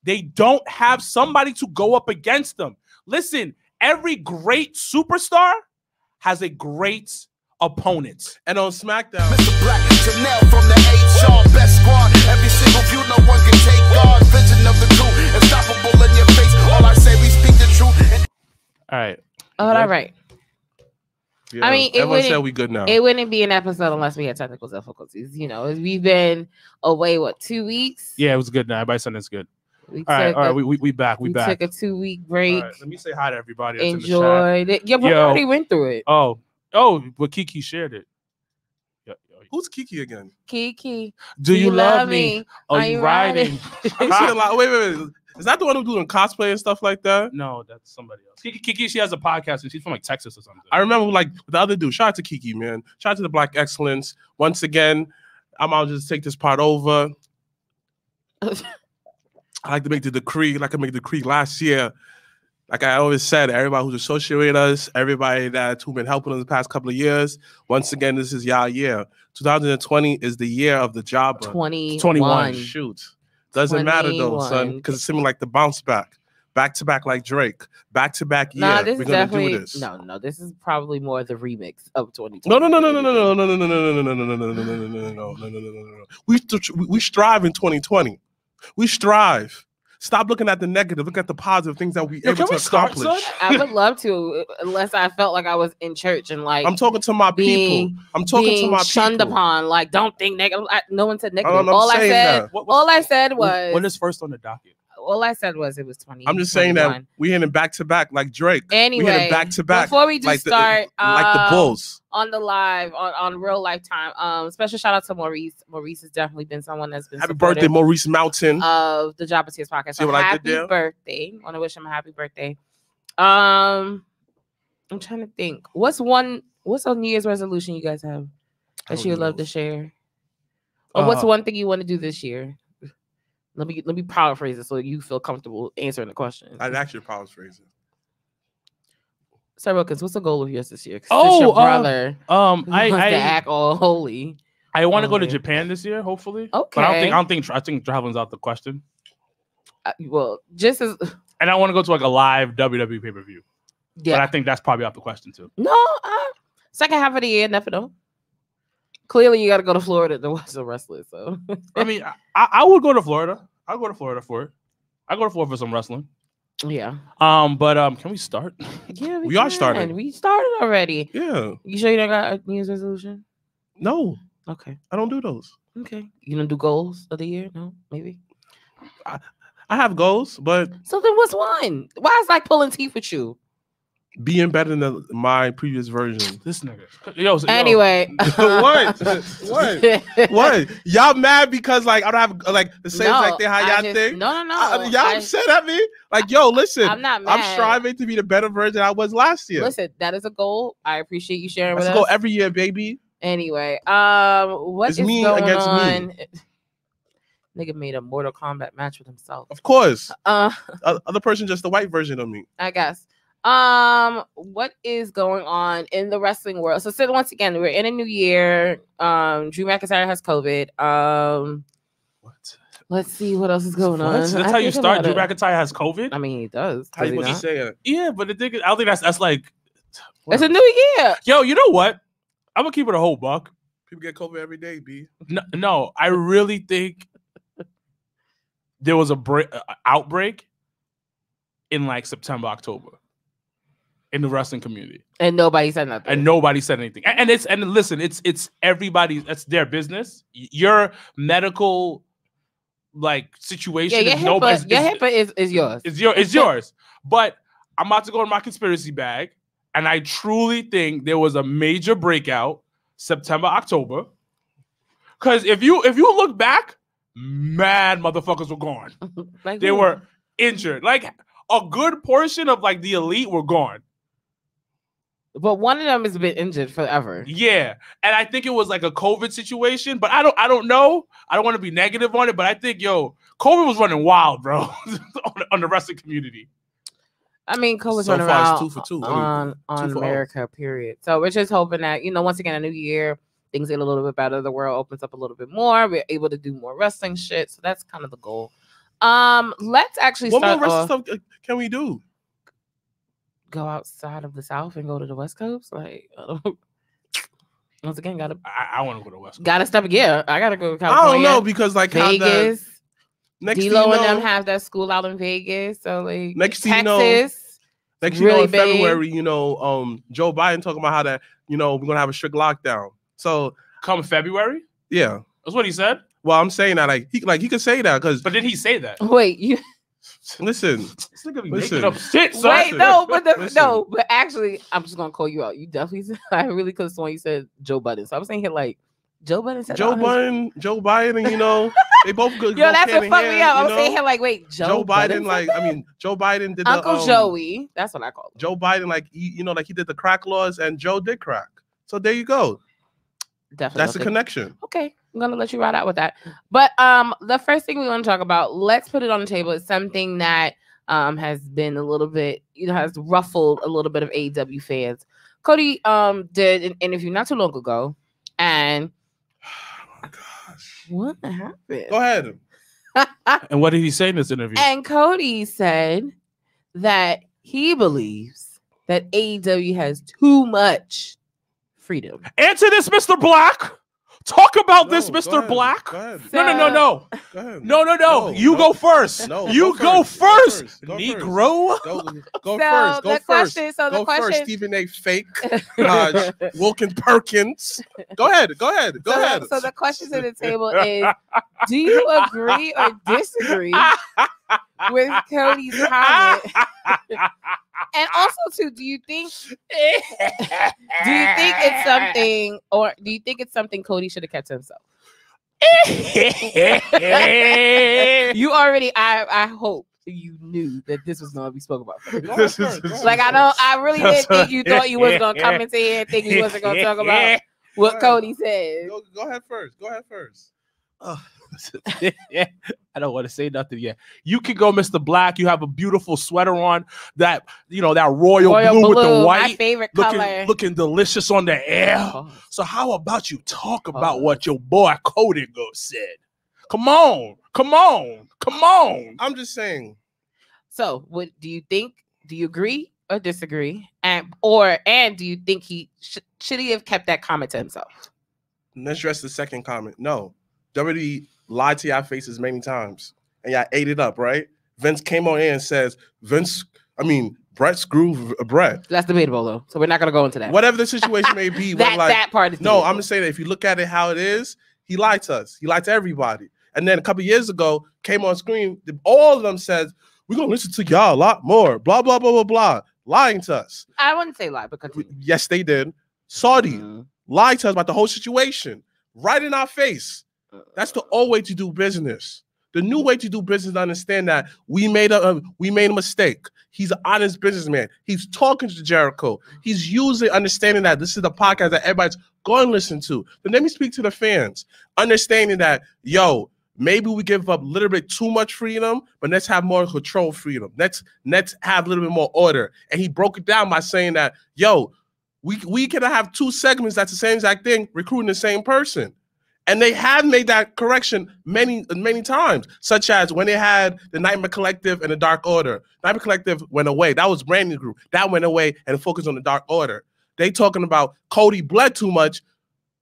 They don't have somebody to go up against them. Listen, every great superstar has a great opponent. And on SmackDown, Mrblacc, Janelle from the HR best squad. Every single view, no one can take guard. Vision of the truth, unstoppable in your face. All I say, we speak the truth. All right. All right. yeah, I mean, everyone said we good now. It wouldn't be an episode unless we had technical difficulties. You know, we've been away 2 weeks. Yeah, it was good now. Everybody said it's good. We All right. We back. We back. took a 2-week break. All right, let me say hi to everybody. That's Enjoyed it. Yeah, we already went through it. Oh, but Kiki shared it. Who's Kiki again? Kiki, do you love me? Are you riding? I'm saying like, wait. Is that the one who's doing cosplay and stuff like that? No, that's somebody else. Kiki, she has a podcast and she's from like Texas or something. I remember like the other dude. Shout out to Kiki, man. Shout out to the Black Excellence. Once again, I'll just take this part over. I like to make the decree, like I made the decree last year. Like I always said, everybody who's associated with us, everybody who's been helping us the past couple of years, once again, this is y'all year. 2020 is the year of the jobber. 21. Shoot. Doesn't matter though, son, because it's seeming like the bounce back. Back to back like Drake. Back to back year. Nah, this We're is gonna definitely do this. no. This is probably more the remix of 2020. No. We strive in 2020. We strive. Stop looking at the negative. Look at the positive things that we able to accomplish. I would love to, unless I felt like I was in church and like I'm talking to my people. I'm talking to my shunned people. upon. Like, don't think negative. No one said negative. I'm All I saying said, that. all I said was, what is first on the docket? all I said was it was 20. I'm just saying that we hitting back to back like Drake. Anyway, we hitting back to back before we do like start, like the Bulls on the live on Real Lifetime. Special shout out to Maurice. Maurice has definitely been someone that's been happy birthday, Maurice Mountain of the Jobber Tears podcast. See what I did happy there? birthday! I want to wish him a happy birthday. I'm trying to think. What's a New Year's resolution you guys have that you would love to share? Or what's one thing you want to do this year? Let me paraphrase it so you feel comfortable answering the question. I'd actually paraphrase it. Sir Wilkins, what's the goal of yours this year? Oh, your brother. I act all holy. I want to go to Japan this year, hopefully. Okay. But I think traveling's out the question. Well, just as and I want to go to like a live WWE pay-per-view. yeah. But I think that's probably out the question too. No, second half of the year, never know. Clearly, you got to go to Florida to watch the wrestling. So I mean, I would go to Florida. I'll go to Florida for it. I go to Florida for some wrestling. yeah. But can we start? Yeah, We are starting. We started already. Yeah. You sure you don't got a New Year's resolution? No, Okay. I don't do those. Okay. You don't do goals of the year? No, maybe. I have goals, but So then what's one? Why is like pulling teeth with you? being better than my previous version. This nigga. Yo. Anyway. What? Y'all mad because like I don't have like the same No, exact thing how I y'all just- think? No. Y'all upset at me? Like, yo, listen. I'm not mad. I'm striving to be the better version I was last year. Listen, that is a goal. I appreciate you sharing with Let's us. go every year, baby. Anyway, what It's is me going against on? me. Nigga made a Mortal Kombat match with himself. Of course. Uh, Other person, just the white version of me. I guess. What is going on in the wrestling world? So once again, we're in a new year. Drew McIntyre has COVID. What? Let's see what else is going on. That's how you start. Drew McIntyre has COVID. I mean, he does. How Does you he supposed to not? say it? Yeah, but the thing is, I don't think that's like. It's a new year. Yo, you know what? I'm gonna keep it a whole buck. People get COVID every day, B. No, I really think there was a outbreak in like September, October in the wrestling community, And nobody said nothing. and nobody said anything. And listen, it's everybody. That's their business. Your medical like situation. yeah, is your nobody's. HIPAA is yours. It's yours. But I'm about to go in my conspiracy bag, and I truly think there was a major breakout September, October. Because if you look back, mad motherfuckers were gone. Like, They were injured. Like a good portion of like the elite were gone. But one of them has been injured forever. Yeah, and I think it was like a COVID situation, but I don't know. I don't want to be negative on it, but I think COVID was running wild, bro, on the wrestling community. I mean, COVID's So running far, around it's 2 for 2. on 2 for America, period. So we're just hoping that, once again, a new year, things get a little bit better. The world opens up a little bit more. We're able to do more wrestling shit. So that's kind of the goal. Let's actually What start more off. stuff can we do? Go outside of the South and go to the West Coast. Like, once again, I want to go to West Coast. gotta step. Yeah, I gotta go to I California. don't know because like how that Vegas. next D-Lo thing you and them know, have that school out in Vegas. So like Next thing you Texas. know, next you know really in big. February, Joe Biden talking about how that we're gonna have a strict lockdown. So Come February? yeah, That's what he said. well I'm saying that he could say that because But did he say that? Wait, you listen, This nigga be Listen. making up shit, son. wait, no, but listen. but actually, I'm just gonna call you out. You definitely said, I really could have sworn you said Joe Biden. So I was saying here like Joe Biden said Joe that on Biden, they both good. Yo, that's what fucked me up. I was saying here like, wait, Joe Biden, said that? Joe Biden did Uncle the Joey. That's what I call him. Joe Biden, he did the crack laws, and Joe did crack. So there you go. Definitely. That's the connection. Okay, I'm gonna let you ride out with that. But the first thing we want to talk about, let's put it on the table. It's something that has been a little bit, has ruffled a little bit of AEW fans. Cody did an interview not too long ago, and Oh my gosh, what happened? go ahead. And what did he say in this interview? And Cody said that he believes that AEW has too much freedom. Answer this, Mr. Black. Talk about this, No, go Mr. ahead. Black. Go ahead. No. Go ahead. No. You go first. No, You go first. Negro. Go So first. Go the first. question- so the Go first. question- Stephen A. Fake. Wilkins Perkins. Go ahead. So the question to the table is, do you agree or disagree with Cody's comment? And also, too, do you think it's something, or do you think it's something Cody should have kept to himself? You already, I hope you knew that this was going to be spoken about. This is Like, I really didn't think you thought you was going to come into here and think we wasn't going to talk about what Cody said. Go ahead first. I don't want to say nothing yet. You can go, Mr. Black. You have a beautiful sweater on, that that royal blue with the my white, favorite color. looking delicious on the air. Oh. So how about you talk about what your boy Cody said? Come on. I'm just saying. So, what do you think? Do you agree or disagree? And do you think he should he have kept that comment to himself? Let's address the second comment. No. WWE lied to y'all faces many times, and y'all ate it up, right? Vince came on in and says, Brett screwed Brett. That's debatable, though. So we're not going to go into that. Whatever the situation may be. that part is no, debatable. I'm just saying that if you look at it how it is, he lied to us. He lied to everybody. And then a couple years ago, came on screen, all of them said, we're going to listen to y'all a lot more, blah, blah, blah, blah, blah, lying to us. I wouldn't say lie, but continue. Yes, they did. Saudi lied to us about the whole situation, right in our face. That's the old way to do business. The new way to do business is to understand that we made a mistake. He's an honest businessman. He's talking to Jericho. He's using understanding that this is the podcast that everybody's going to listen to. But let me speak to the fans, understanding that, maybe we give up a little bit too much freedom, but let's have more control freedom. Let's have a little bit more order. And he broke it down by saying that, we can have two segments that's the same exact thing, recruiting the same person. And they have made that correction many, many times, such as when they had the Nightmare Collective and the Dark Order. Nightmare Collective went away. That was Brandon Group. That went away and focused on the Dark Order. They talking about Cody bled too much.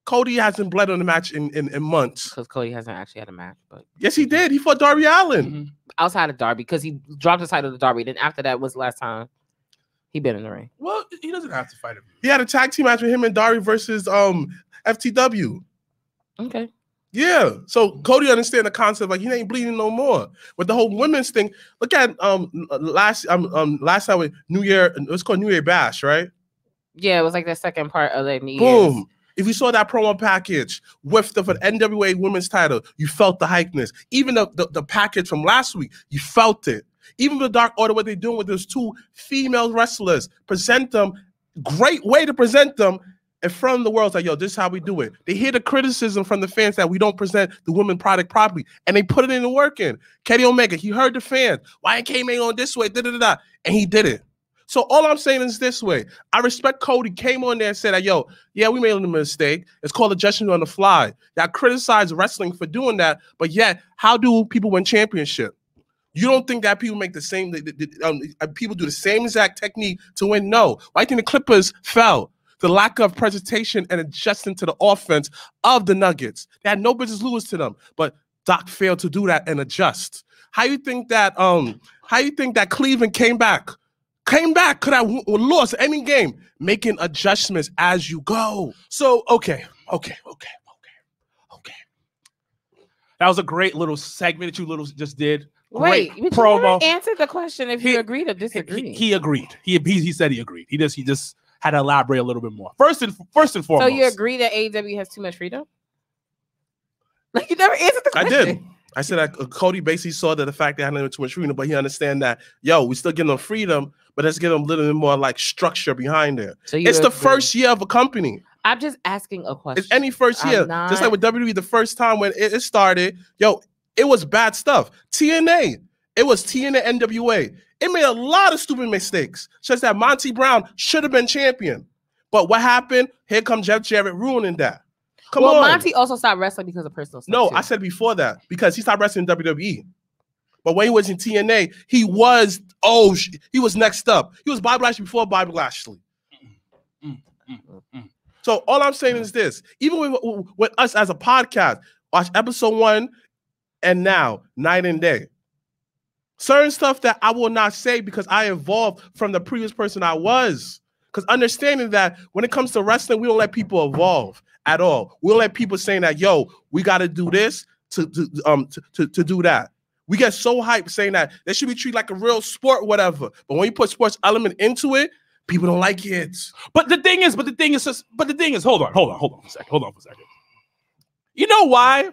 Cody hasn't bled on the match in months. Because Cody hasn't actually had a match. But yes, he did. He fought Darby Allin. Outside of Darby, because he dropped the title to Darby. Then after that was the last time he been in the ring. Well, he doesn't have to fight him. He had a tag team match with him and Darby versus FTW. Okay. Yeah. So Cody understand the concept, like he ain't bleeding no more. But the whole women's thing, look at last time with New Year, it was called New Year Bash, right? Yeah, it was like the second part of the New Boom. Year's. If you saw that promo package with the NWA women's title, you felt the hypeness. Even the package from last week, you felt it. Even the Dark Order, what they're doing with those two female wrestlers, present them, great way to present them in front of the world. It's like, this is how we do it. They hear the criticism from the fans that we don't present the women product properly, and they put it in the work in. Kenny Omega, he heard the fans. Why it came in on this way, and he did it. So all I'm saying is this way. I respect Cody came on there and said, we made a mistake. It's called adjustment on the fly. Y'all criticize wrestling for doing that, but yet, how do people win championship? You don't think that people make the same? People do the same exact technique to win? No. Why do you think the Clippers fell? The lack of presentation and adjusting to the offense of the Nuggets. They had no business losing to them, but Doc failed to do that and adjust. How you think that? How you think that Cleveland came back? Could have lost any game, making adjustments as you go. So okay. That was a great little segment that you just did. Great Wait, promo. You answered the question if you agreed or disagreed. He agreed. He said he agreed. He just had to elaborate a little bit more. First and foremost. So you agree that AEW has too much freedom? Like you never answered the question. I did. I said that Cody basically saw that the fact that I had too much freedom, but he understand that we still give them freedom, but let's give them a little bit more like structure behind it. So it's the first year of a company. I'm just asking a question. It's any first year. Just like with WWE, the first time when it started, it was bad stuff. TNA, it was TNA NWA. It made a lot of stupid mistakes. Just that Monty Brown should have been champion. But what happened? Here comes Jeff Jarrett ruining that. Come on. Monty also stopped wrestling because of personal stuff. No, I said before that because he stopped wrestling in WWE. But when he was in TNA, he was next up. He was Bobby Lashley before Bobby Lashley. So all I'm saying is this: even with us as a podcast, watch episode 1 and now night and day. Certain stuff that I will not say because I evolved from the previous person I was. Because understanding that when it comes to wrestling, we don't let people evolve at all. We don't let people saying that, we got to do this to do that. We get so hyped saying that they should be treated like a real sport, whatever. But when you put sports element into it, people don't like it. But the thing is, hold on for a second. You know why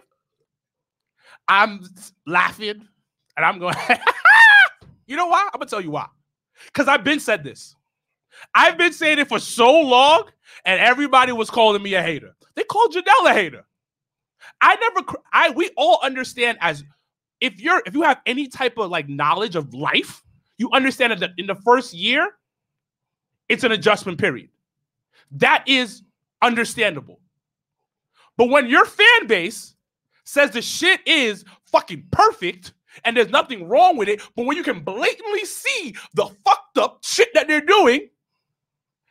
I'm laughing and I'm going, you know why? I'm going to tell you why. Because I've been said this. I've been saying it for so long and everybody was calling me a hater. They called Janelle a hater. We all understand as if you have any type of like knowledge of life, you understand that in the first year, it's an adjustment period. That is understandable. But when your fan base says the shit is fucking perfect and there's nothing wrong with it, but when you can blatantly see the fucked up shit that they're doing,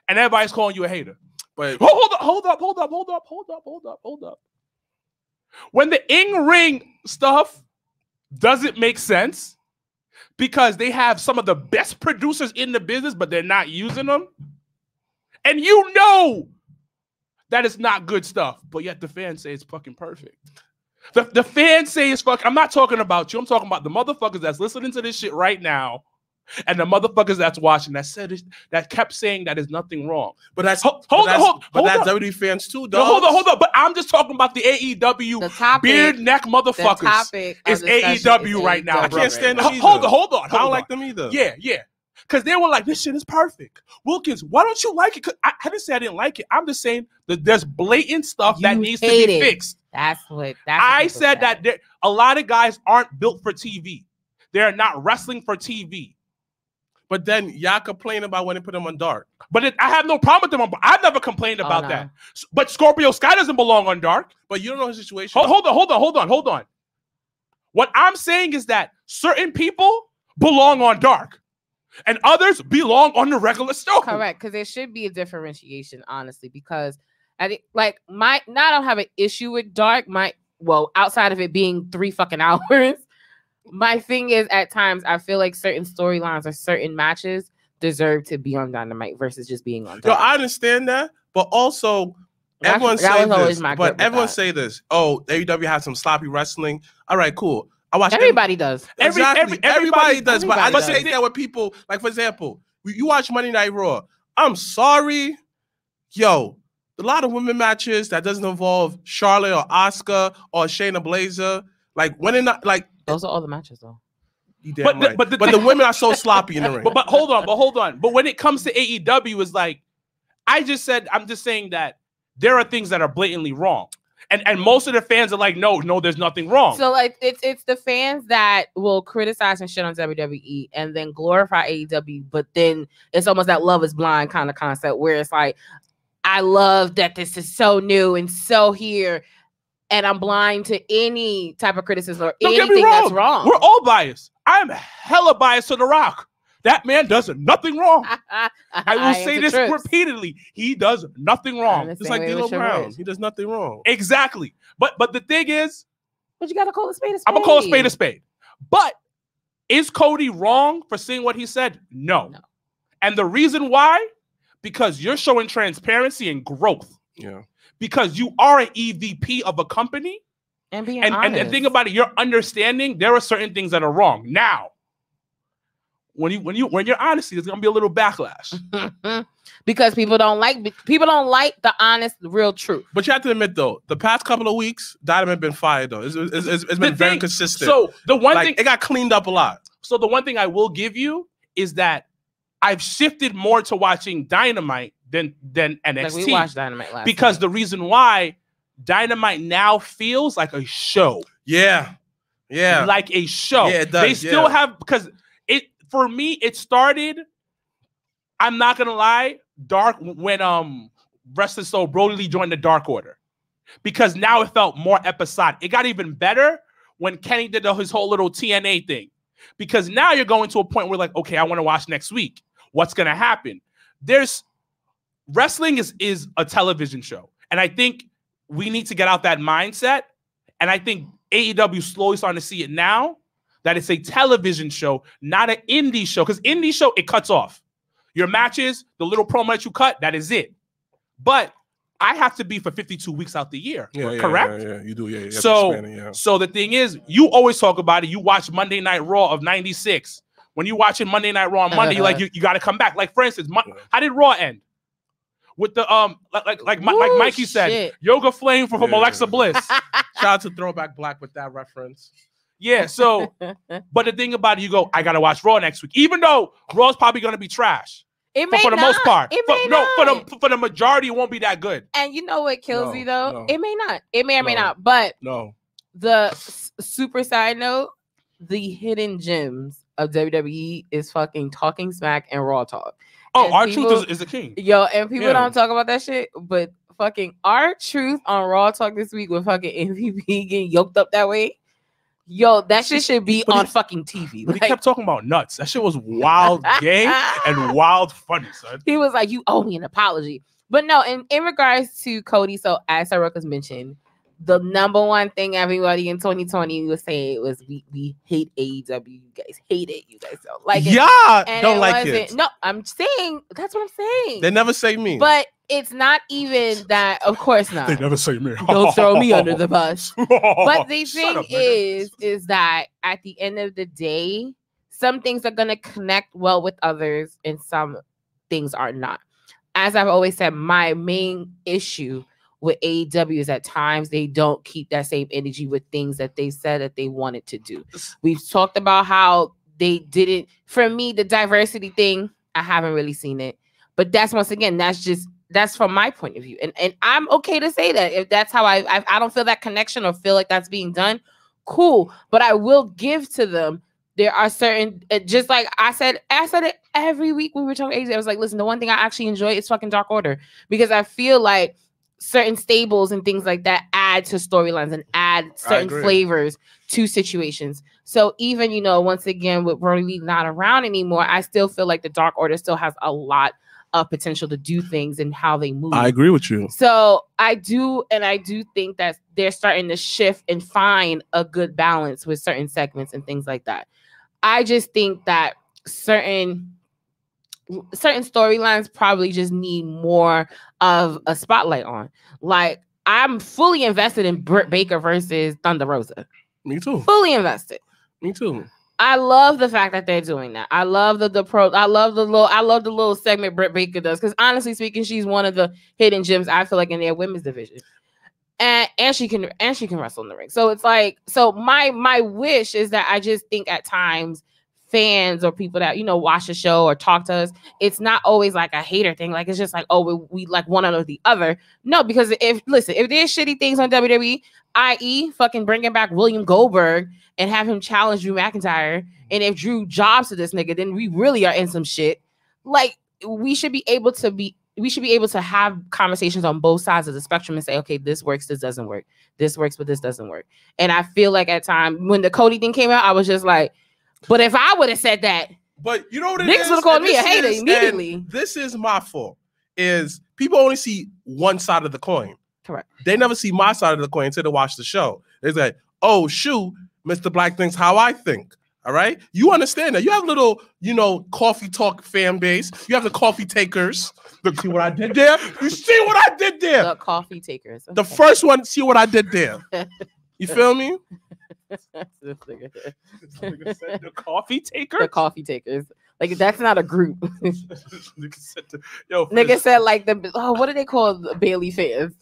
and everybody's calling you a hater. But hold up. When the in-ring stuff doesn't make sense because they have some of the best producers in the business, but they're not using them, and you know that it's not good stuff, but yet the fans say it's fucking perfect. The fans say it's fucking. I'm not talking about you. I'm talking about the motherfuckers that's listening to this shit right now. And the motherfuckers that's watching that kept saying that there's nothing wrong. But that's WWE fans too, dog. No, hold on. But I'm just talking about the AEW beard neck motherfuckers. It's AEW right now. I can't stand them either. Hold on. I don't like them either. Yeah. Because they were like, this shit is perfect. Wilkins, why don't you like it? I didn't say I didn't like it. I'm just saying that there's blatant stuff that needs to be fixed. I said that a lot of guys aren't built for TV. They're not wrestling for TV. But then y'all complain about when they put them on Dark. But I have no problem with them. I've never complained about that. But Scorpio Sky doesn't belong on Dark. But you don't know his situation. Hold on. What I'm saying is that certain people belong on Dark, and others belong on the regular show. Correct, because there should be a differentiation, honestly. Because I think, I don't have an issue with Dark. Outside of it being 3 fucking hours. My thing is, at times, I feel like certain storylines or certain matches deserve to be on Dynamite versus just being on Dynamite. I understand that, but also everyone say this. But everyone say this. Oh, AEW has some sloppy wrestling. All right, cool. I watch. Everybody does. Exactly. Everybody does. But I just say that with people. Like for example, you watch Monday Night Raw. I'm sorry, a lot of women matches that doesn't involve Charlotte or Asuka or Shayna Baszler. Like when it not like. Those are all the matches, though. But the women are so sloppy in the ring. But hold on. But when it comes to AEW, it's like I'm just saying that there are things that are blatantly wrong, and most of the fans are like, no, there's nothing wrong. So like it's the fans that will criticize and shit on WWE and then glorify AEW, but then it's almost that Love is Blind kind of concept where it's like, I love that this is so new and so here. and I'm blind to any type of criticism or Don't get anything me wrong. that's wrong. We're all biased. I'm hella biased to The Rock. That man does nothing wrong. I will say this repeatedly. He does nothing wrong. It's like D'Lo Brown. He does nothing wrong. Exactly. But the thing is, but you gotta call a spade a spade. I'm gonna call a spade a spade. But is Cody wrong for saying what he said? No. And the reason why, because you're showing transparency and growth. Yeah. Because you are an EVP of a company. And being honest. And the thing about it, you're understanding there are certain things that are wrong. Now, when you're honest, there's gonna be a little backlash. Because people don't like the honest, real truth. But you have to admit though, the past couple of weeks, Dynamite been fired though. It's been very consistent. So the one thing, it got cleaned up a lot. So the one thing I will give you is that I've shifted more to watching Dynamite than NXT. Like we watched Dynamite last because night. The reason why Dynamite now feels like a show. Yeah. Yeah. Like a show. Yeah, it does. They still have, because for me, it started, I'm not gonna lie, dark when Wrestling Soul Brody Lee joined the Dark Order. Because now it felt more episodic. It got even better when Kenny did his whole little TNA thing. Because now you're going to a point where like, okay, I want to watch next week. What's gonna happen? Wrestling is a television show. And I think we need to get out that mindset. And I think AEW slowly starting to see it now, that it's a television show, not an indie show. Because indie show, it cuts off. Your matches, the little promo that you cut, that is it. But I have to be for 52 weeks out the year, correct? Yeah, you do. Yeah. So the thing is, you always talk about it. You watch Monday Night Raw of '96. When you watching Monday Night Raw on Monday, you're like, you got to come back. Like, for instance, how did Raw end? With the like Mikey said, Yoga Flame from Alexa Bliss. Shout out to Throwback Black with that reference. Yeah, so, but the thing about it, you go, I gotta watch Raw next week, even though Raw's probably gonna be trash. For the most part. For the majority, it won't be that good. And you know what kills me though? No. It may not. It may or may not. But the super side note, the hidden gems of WWE is fucking Talking Smack and Raw Talk. Oh, and R-Truth is the king. Yo, and people don't talk about that shit, but fucking R-Truth on Raw Talk this week with fucking MVP getting yoked up that way. Yo, that shit should be on fucking TV. But he kept talking about nuts. That shit was wild gay and wild funny, son. He was like, you owe me an apology. But no, in regards to Cody, so as Saroka's mentioned, the number one thing everybody in 2020 was saying was we hate AEW. You guys hate it. You guys don't like it. Yeah, don't like it. No, I'm saying, that's what I'm saying. They never say me. But it's not even that, of course not. They never say me. Don't throw me under the bus. But the thing is that at the end of the day, some things are going to connect well with others and some things are not. As I've always said, my main issue with AEW is at times they don't keep that same energy with things that they said that they wanted to do. We've talked about how they didn't, for me, the diversity thing, I haven't really seen it. But that's, once again, that's from my point of view. And I'm okay to say that. If that's how I don't feel that connection or feel like that's being done, cool. But I will give to them. There are certain, just like I said it every week when we were talking AEW. I was like, listen, the one thing I actually enjoy is fucking Dark Order. Because I feel like certain stables and things like that add to storylines and add certain flavors to situations. So even, once again, with Brody Lee not around anymore, I still feel like the Dark Order still has a lot of potential to do things and how they move. I agree with you. So I do think that they're starting to shift and find a good balance with certain segments and things like that. I just think that certain storylines probably just need more of a spotlight on. Like, I'm fully invested in Britt Baker versus Thunder Rosa. Me too. Fully invested. Me too. I love the fact that they're doing that. I love the little segment Britt Baker does, because honestly speaking, she's one of the hidden gems I feel like in their women's division. And she can wrestle in the ring. So it's like, my wish is that I just think at times fans or people that watch the show or talk to us, it's not always like a hater thing. Like, it's just like, oh, we like one or the other. No, because if there's shitty things on WWE, i.e. fucking bringing back William Goldberg and have him challenge Drew McIntyre, and if Drew jobs to this nigga, then we really are in some shit. Like, we should be able to be we should be able to have conversations on both sides of the spectrum and say, okay, this works, this doesn't work. This works, but this doesn't work. And I feel like at times when the Cody thing came out, I was just like, but if I would have said that, but you know what it niggas is? would have called me a hater immediately. This is my fault. Is people only see one side of the coin. Correct. They never see my side of the coin until they watch the show. They say, oh, shoot, Mr. Black thinks how I think. All right? You understand that. You have little, coffee talk fan base. You have the coffee takers. See what I did there? You see what I did there? The coffee takers. Okay. The first one, see what I did there. You feel me? The coffee taker? The coffee takers. Like, that's not a group. Yo, nigga said like what do they call the Bailey fans?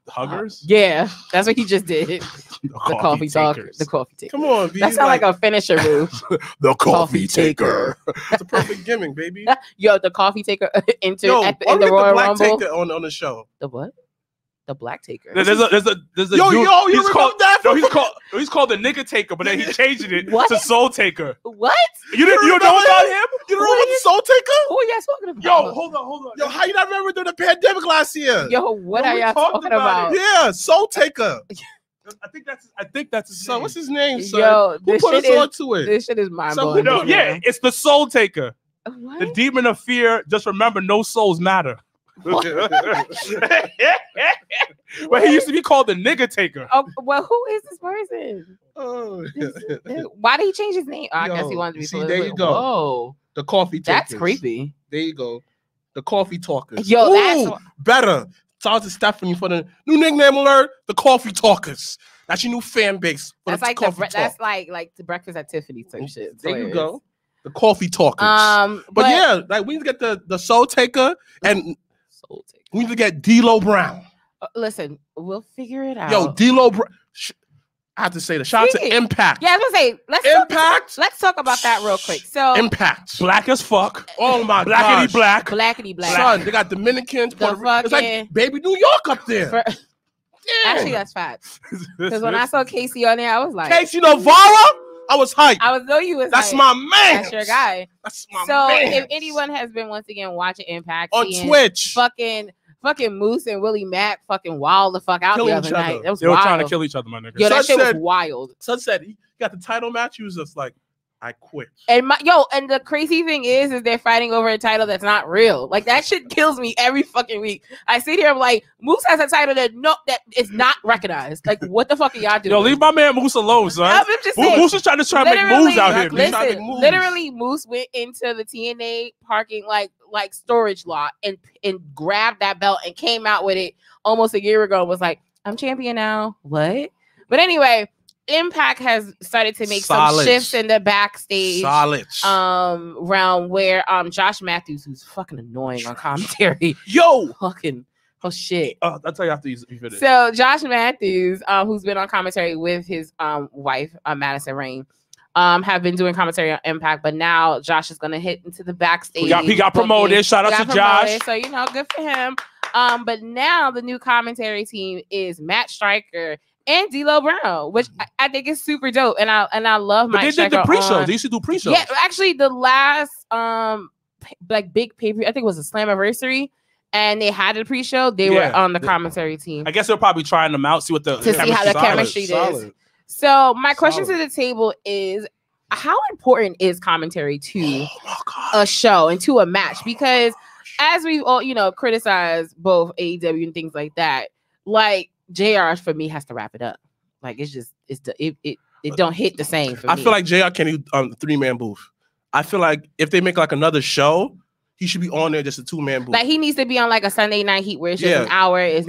Huggers? Yeah, that's what he just did. The coffee talker. The coffee taker. Come on, that sounds like a finisher move. The coffee taker. It's a perfect gimmick, baby. Yo, the coffee taker at the get Royal the Black Rumble. Taker on the show. The what? The Black Taker. There's a yo, dude, you remember that? No, he's called the nigga taker, but then he changed it to soul taker. What? You don't know about him? You don't know about the soul taker? Who are y'all talking about? Yo, hold on. Yo, how you not remember during the pandemic last year? Yo, what are y'all talking about? Yeah, soul taker. I think that's his So name. what's his name, son? Yo, who put us on to it? This shit is mind So blowing. No, yeah, it's the soul taker. What? The demon of fear. Just remember, no souls matter. But he used to be called the nigga taker. Oh, well, who is this person? Oh. Why did he change his name? Oh, I guess he wanted to be. See, there you go. Whoa, The coffee takers. that's creepy. There you go. The coffee talkers. Yo, ooh, better. Shout out to Stephanie for the new nickname alert. The coffee talkers. That's your new fan base. That's like that's like the breakfast at Tiffany's type shit. There you go. The coffee talkers. But yeah, like we need to get the soul taker and soul taker. We need to get D'Lo Brown. Listen, we'll figure it out. Yo, D'Lo Brown. I have to say that. Shout out to Impact. Yeah, I was gonna say let's talk about that real quick. So Impact, black as fuck. Oh my god, blackity black. Son, they got Dominicans. It's like baby New York up there. Actually, that's facts. Because when I saw Casey on there, I was like, Casey Navarro. I was hyped. I know you was. That's hyped. my man. That's your guy. That's my man. So man. if anyone has been once again watching Impact on Twitch, fucking Moose and Willie Mack fucking wild the fuck out the other night. That was they were trying to kill each other, my nigga. Yo, that shit was wild. Son said he got the title match. He was just like, I quit. And and the crazy thing is they're fighting over a title that's not real. Like that shit kills me every fucking week. I sit here, I'm like, Moose has a title that is not recognized. Like, what the fuck are y'all doing? Yo, leave my man Moose alone, son. I'm just saying, Moose is trying to make moves out here. Listen, literally, Moose went into the TNA parking like storage lot and grabbed that belt and came out with it almost a year ago. Was like, I'm champion now. What? But anyway. Impact has started to make some shifts in the backstage round where Josh Matthews, who's fucking annoying on commentary, fucking shit. That's how you have to use it. So Josh Matthews, who's been on commentary with his wife, Madison Rain, have been doing commentary on Impact, but now Josh is gonna hit into the backstage. He got promoted. Shout out to Josh. So good for him. But now the new commentary team is Matt Stryker and D'Lo Brown, which I think is super dope, and I love. But they did the pre-show. They used to do pre-shows. Yeah, actually, the last big pay-per-view, I think it was a Slammiversary, and they had a pre-show. They were on the commentary team. I guess they're probably trying them out, see how the chemistry is. So my question to the table is, how important is commentary to a show and to a match? Because as we all criticize both AEW and things like that, like. JR for me has to wrap it up. Like it don't hit the same for me. I feel like JR can do 3-man booth. I feel like if they make like another show, he should be on there just a 2-man booth. Like he needs to be on like a Sunday night heat where it's just an hour. It's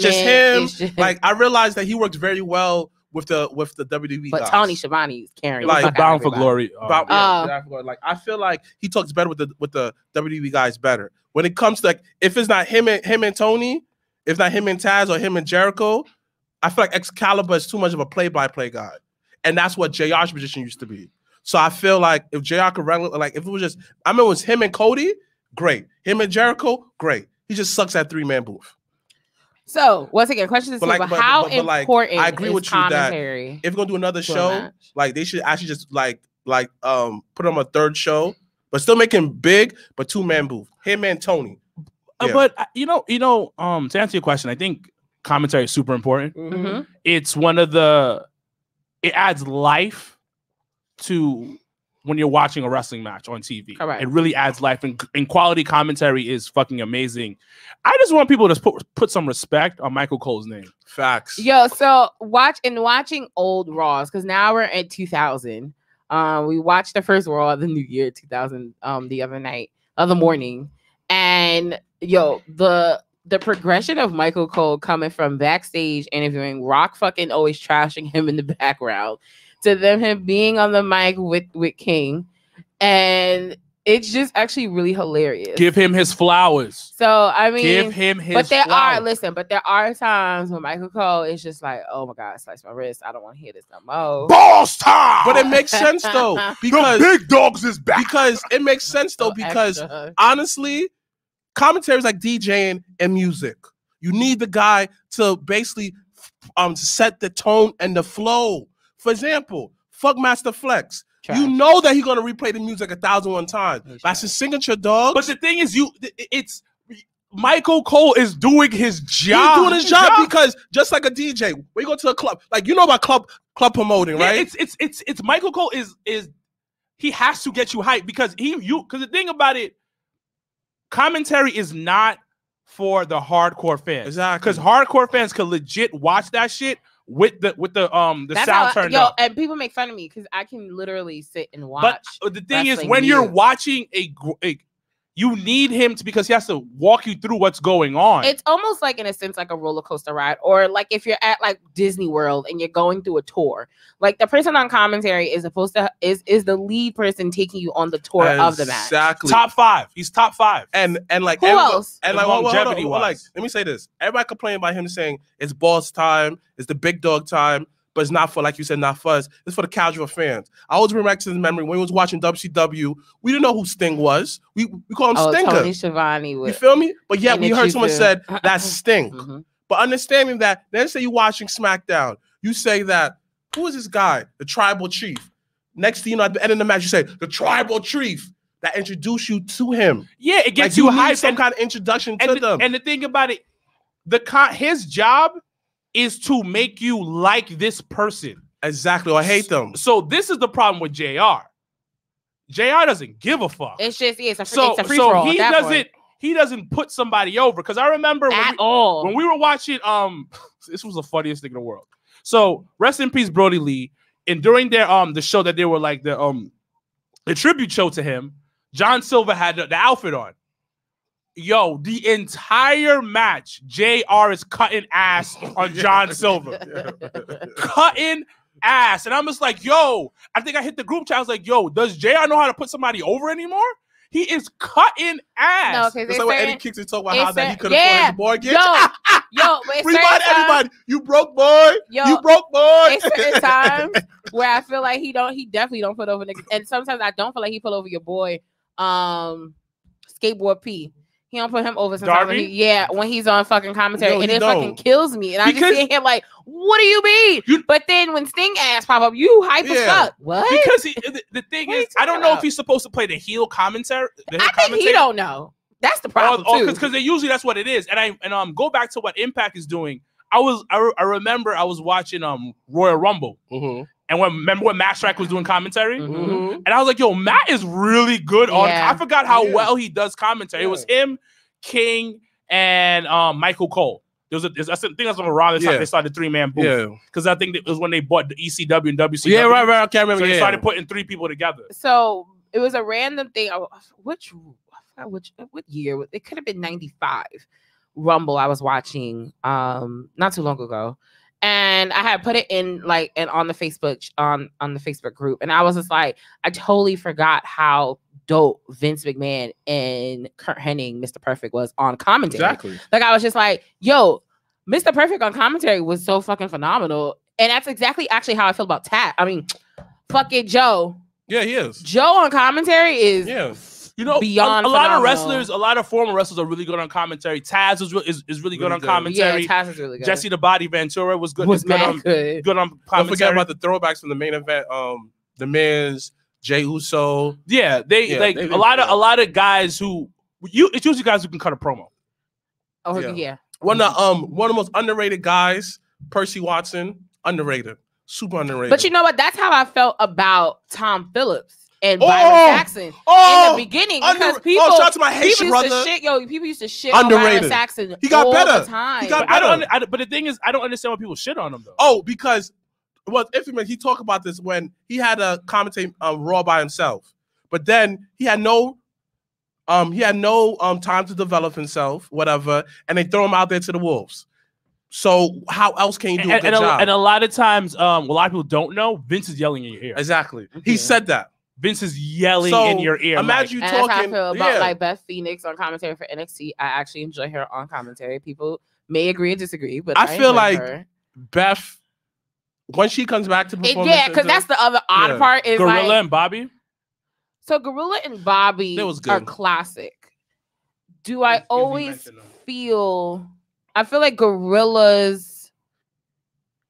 just him. Like I realized that he works very well with the WWE but guys. Tony Schiavone is carrying like Bound for Glory. Like I feel like he talks better with the WWE guys better. When it comes to like if it's not him and Tony. If not him and Taz or him and Jericho, I feel like Excalibur is too much of a play-by-play guy. And that's what JR's position used to be. So I feel like if JR could if it was just, I remember it was him and Cody, great. Him and Jericho, great. He just sucks at 3-man booth. So once again, question to the table, how important I agree with commentary? You that if we're gonna do another show, like they should actually just put on a third show, but still make him big, but 2-man booth. Him and Tony. But to answer your question, I think commentary is super important. Mm-hmm. It's it adds life to when you're watching a wrestling match on TV. Correct. It really adds life, and quality commentary is fucking amazing. I just want people to put some respect on Michael Cole's name. Facts. Yo, so watching old Raws, because now we're at 2000. We watched the first Raw of the new year, 2000, the other morning, and yo, the progression of Michael Cole coming from backstage interviewing Rock, fucking always trashing him in the background, to him being on the mic with King, and it's just actually really hilarious. Give him his flowers. So I mean, give him his flowers. But there are times when Michael Cole is just like, oh my God, slice my wrist. I don't want to hear this no more. Boss time. But it makes sense though, because the big dogs is back. Because it makes sense though, because honestly, commentary is like DJing and music. You need the guy to basically set the tone and the flow. For example, fuck Master Flex. Trash. You know that he's gonna replay the music 1,001 times. That's his signature, dog. But the thing is, it's Michael Cole is doing his job. He's doing his job because just like a DJ, when you go to a club, like you know about club promoting, right? It's Michael Cole is he has to get you hyped because because the thing about it, commentary is not for the hardcore fans. Exactly. Because hardcore fans can legit watch that shit with the sound turned up. And people make fun of me because I can literally sit and watch. But the thing is, when you're watching you need him because he has to walk you through what's going on. It's almost like, in a sense, like a roller coaster ride, or like if you're at like Disney World and you're going through a tour. Like the person on commentary is supposed to is the lead person taking you on the tour of the match. Exactly. Top 5. He's top 5. And like who else? And like longevity like let me say this. Everybody complain about him saying it's boss time, it's the big dog time. But it's not for, like you said, not for us. It's for the casual fans. I always bring back to the memory when we was watching WCW, we didn't know who Sting was. We call him Stinger. Tony Schiavone. You feel me? But yet we heard someone said that's Sting. Mm-hmm. But understanding that, then say you're watching SmackDown, you say that, who is this guy? The Tribal Chief. Next thing you know, at the end of the match, you say, the Tribal Chief. That introduce you to him. Yeah, it gets like you hyped. Some kind of introduction to them. And the thing about it, his job is to make you like this person. Exactly. I hate them. So this is the problem with JR. JR doesn't give a fuck. It's just it's a free for all. He doesn't put somebody over. Because I remember when we were watching this was the funniest thing in the world. So rest in peace, Brody Lee. And during their the show that they were like the tribute show to him, John Silver had the outfit on. Yo, the entire match, JR is cutting ass on John Silver. Cutting ass. And I'm just like, yo, I think I hit the group chat. I was like, yo, does JR know how to put somebody over anymore? He is cutting ass. No, because it's like when Eddie Kicks and talk about how that he could afford his boy again. Yo, remind everybody, you broke boy. You broke boy. It's certain times where I feel like he definitely don't put over niggas. And sometimes I don't feel like he put over your boy, Skateboard P. He don't put him over sometimes. When he's on fucking commentary. And it fucking kills me. And I just sit here like, what do you mean? But then when Sting ass pop up, you hype as fuck. What? Because the thing is, I don't know if he's supposed to play the heel commentary. I think he don't know. That's the problem too. Because usually that's what it is. And go back to what Impact is doing. I remember I was watching Royal Rumble. Mm-hmm. And remember when Matt Striker was doing commentary? Mm-hmm. And I was like, yo, Matt is really good on. I forgot how well he does commentary. It was him, King, and Michael Cole. I think that's around the time they started 3-man booth. Because I think it was when they bought the ECW and WCW. Yeah, right. I can't remember. So they started putting 3 people together. So it was a random thing. What year? It could have been 95 Rumble I was watching not too long ago. And I had put it in on the Facebook on the Facebook group, and I was just like, I totally forgot how dope Vince McMahon and Kurt Hennig, Mr. Perfect, was on commentary. Exactly. Like I was just like, yo, Mr. Perfect on commentary was so fucking phenomenal, and that's exactly actually how I feel about Tat. I mean, fucking Joe. Yeah, he is. Joe on commentary is. You know, beyond a lot of wrestlers, a lot of former wrestlers are really good on commentary. Taz is really good on commentary. Yeah, Taz is really good. Jesse the Body Ventura was good. Good on commentary. Don't forget about the throwbacks from the main event. The Miz, Jey Uso. Yeah, a lot of guys who it's usually guys who can cut a promo. Oh, yeah. One of the most underrated guys, Percy Watson, underrated, super underrated. But you know what? That's how I felt about Tom Phillips and Byron Saxon in the beginning, because people, shout out to my Haitian brother. People used to shit on Byron Saxon. He got all better. The time. He got better. But the thing is, I don't understand why people shit on him though. Oh, because infamous. He talked about this when he had a commentate Raw by himself, but then he had no time to develop himself, whatever, and they throw him out there to the wolves. So how else can you do a good job? And a lot of times, what a lot of people don't know, Vince is yelling in your ear. Exactly. He said that. Vince is yelling in your ear. Imagine you talking. That's how I feel about like Beth Phoenix on commentary for NXT. I actually enjoy her on commentary. People may agree or disagree, but I feel like her. Beth, when she comes back to perform, because that's the other odd part is Gorilla and Bobby. So Gorilla and Bobby are classic. Do I always feel? I feel like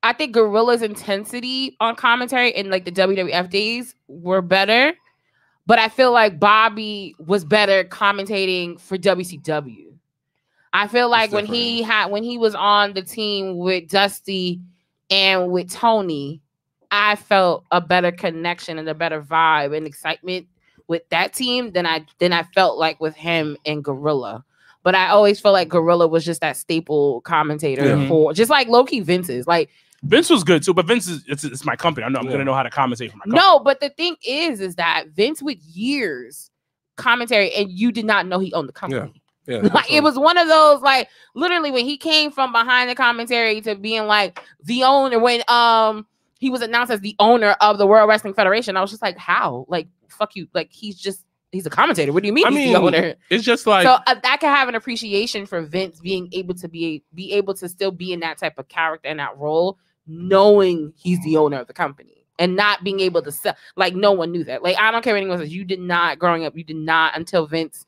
I think Gorilla's intensity on commentary in like the WWF days were better, but I feel like Bobby was better commentating for WCW. I feel like when he was on the team with Dusty and with Tony, I felt a better connection and a better vibe and excitement with that team than I felt like with him and Gorilla. But I always felt like Gorilla was just that staple commentator for just like low-key Vince's. Like Vince was good too, but Vince is it's my company. I know I'm gonna know how to commentate for my company. No, but the thing is that Vince with years commentary and you did not know he owned the company. Yeah, like it was one of those, like literally when he came from behind the commentary to being like the owner when he was announced as the owner of the World Wrestling Federation. I was just like, how? Like, fuck you. Like he's a commentator. What do you mean he's the owner? It's just like so I can have an appreciation for Vince being able to be able to still be in that type of character and that role, knowing he's the owner of the company and not being able to sell. Like no one knew that. Like I don't care what anyone says. You did not growing up. You did not until Vince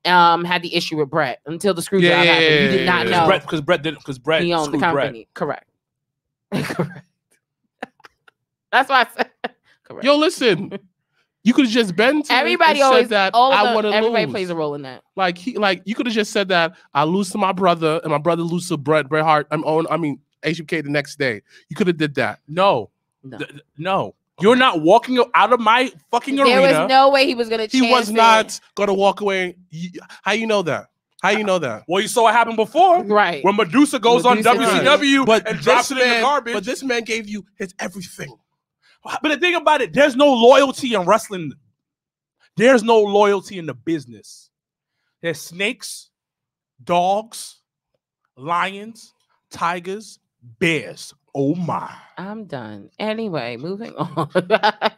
had the issue with Brett until the screw job happened. You did not know because Brett he owned the company. Correct. Correct. That's why I said correct. Yo, listen. You could have just been to everybody always said that I want to lose. Everybody plays a role in that. Like you could have just said that I lose to my brother and my brother lose to Bret Hart. HBK the next day. You could have did that. No. You're not walking out of my fucking arena. There was no way he was gonna. He was not gonna walk away. How you know that? Well, you saw what happened before, right? When Medusa goes on WCW and drops it in the garbage. But this man gave you his everything. But the thing about it, there's no loyalty in wrestling. There's no loyalty in the business. There's snakes, dogs, lions, tigers, bears. Oh my. I'm done. Anyway, moving on.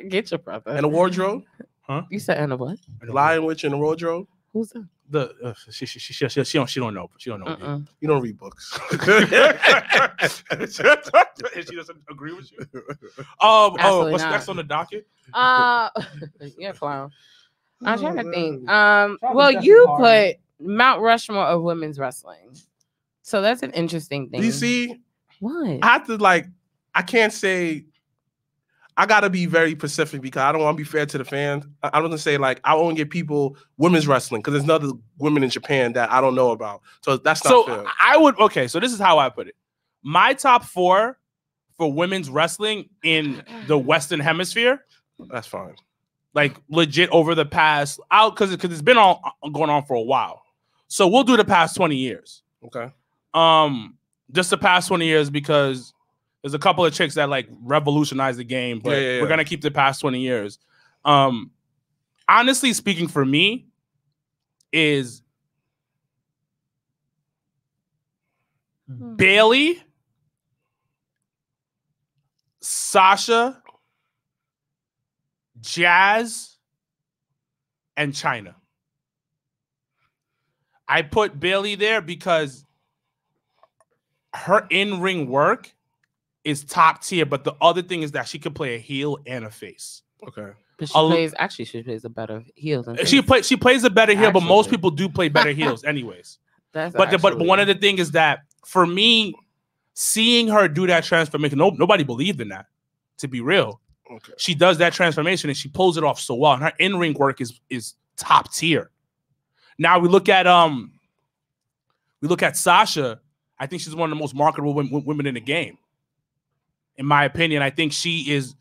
Get your brother. And a wardrobe? Huh? You said and a what? Lion witch and a wardrobe? Who's that? She don't know. She don't know. You don't read books. She doesn't agree with you. What's next on the docket? Yeah, clown. I'm trying to think. Well, you put Mount Rushmore of women's wrestling, so that's an interesting thing. You see, what I have to I can't say. I gotta be very specific because I don't want to be fair to the fans. I don't want to say I only get people women's wrestling because there's other women in Japan that I don't know about. So that's not fair. I would so this is how I put it. My top 4 for women's wrestling in the Western Hemisphere. That's fine. Like legit over the past because it's been going on for a while. So we'll do the past 20 years. Okay. Just the past 20 years because there's a couple of chicks that revolutionized the game, but we're gonna keep the past 20 years. Honestly speaking, for me, is Bailey, Sasha, Jazz, and Chyna. I put Bailey there because her in-ring work is top tier, but the other thing is that she could play a heel and a face. Okay. But she plays a better heel than face. She plays a better heel, but most people do play better heels anyways. But one of the things is that for me, seeing her do that transformation, nobody believed in that, to be real. Okay. She does that transformation and she pulls it off so well. And her in-ring work is top tier. Now we look at We look at Sasha. I think she's one of the most marketable women in the game. In my opinion, I think she is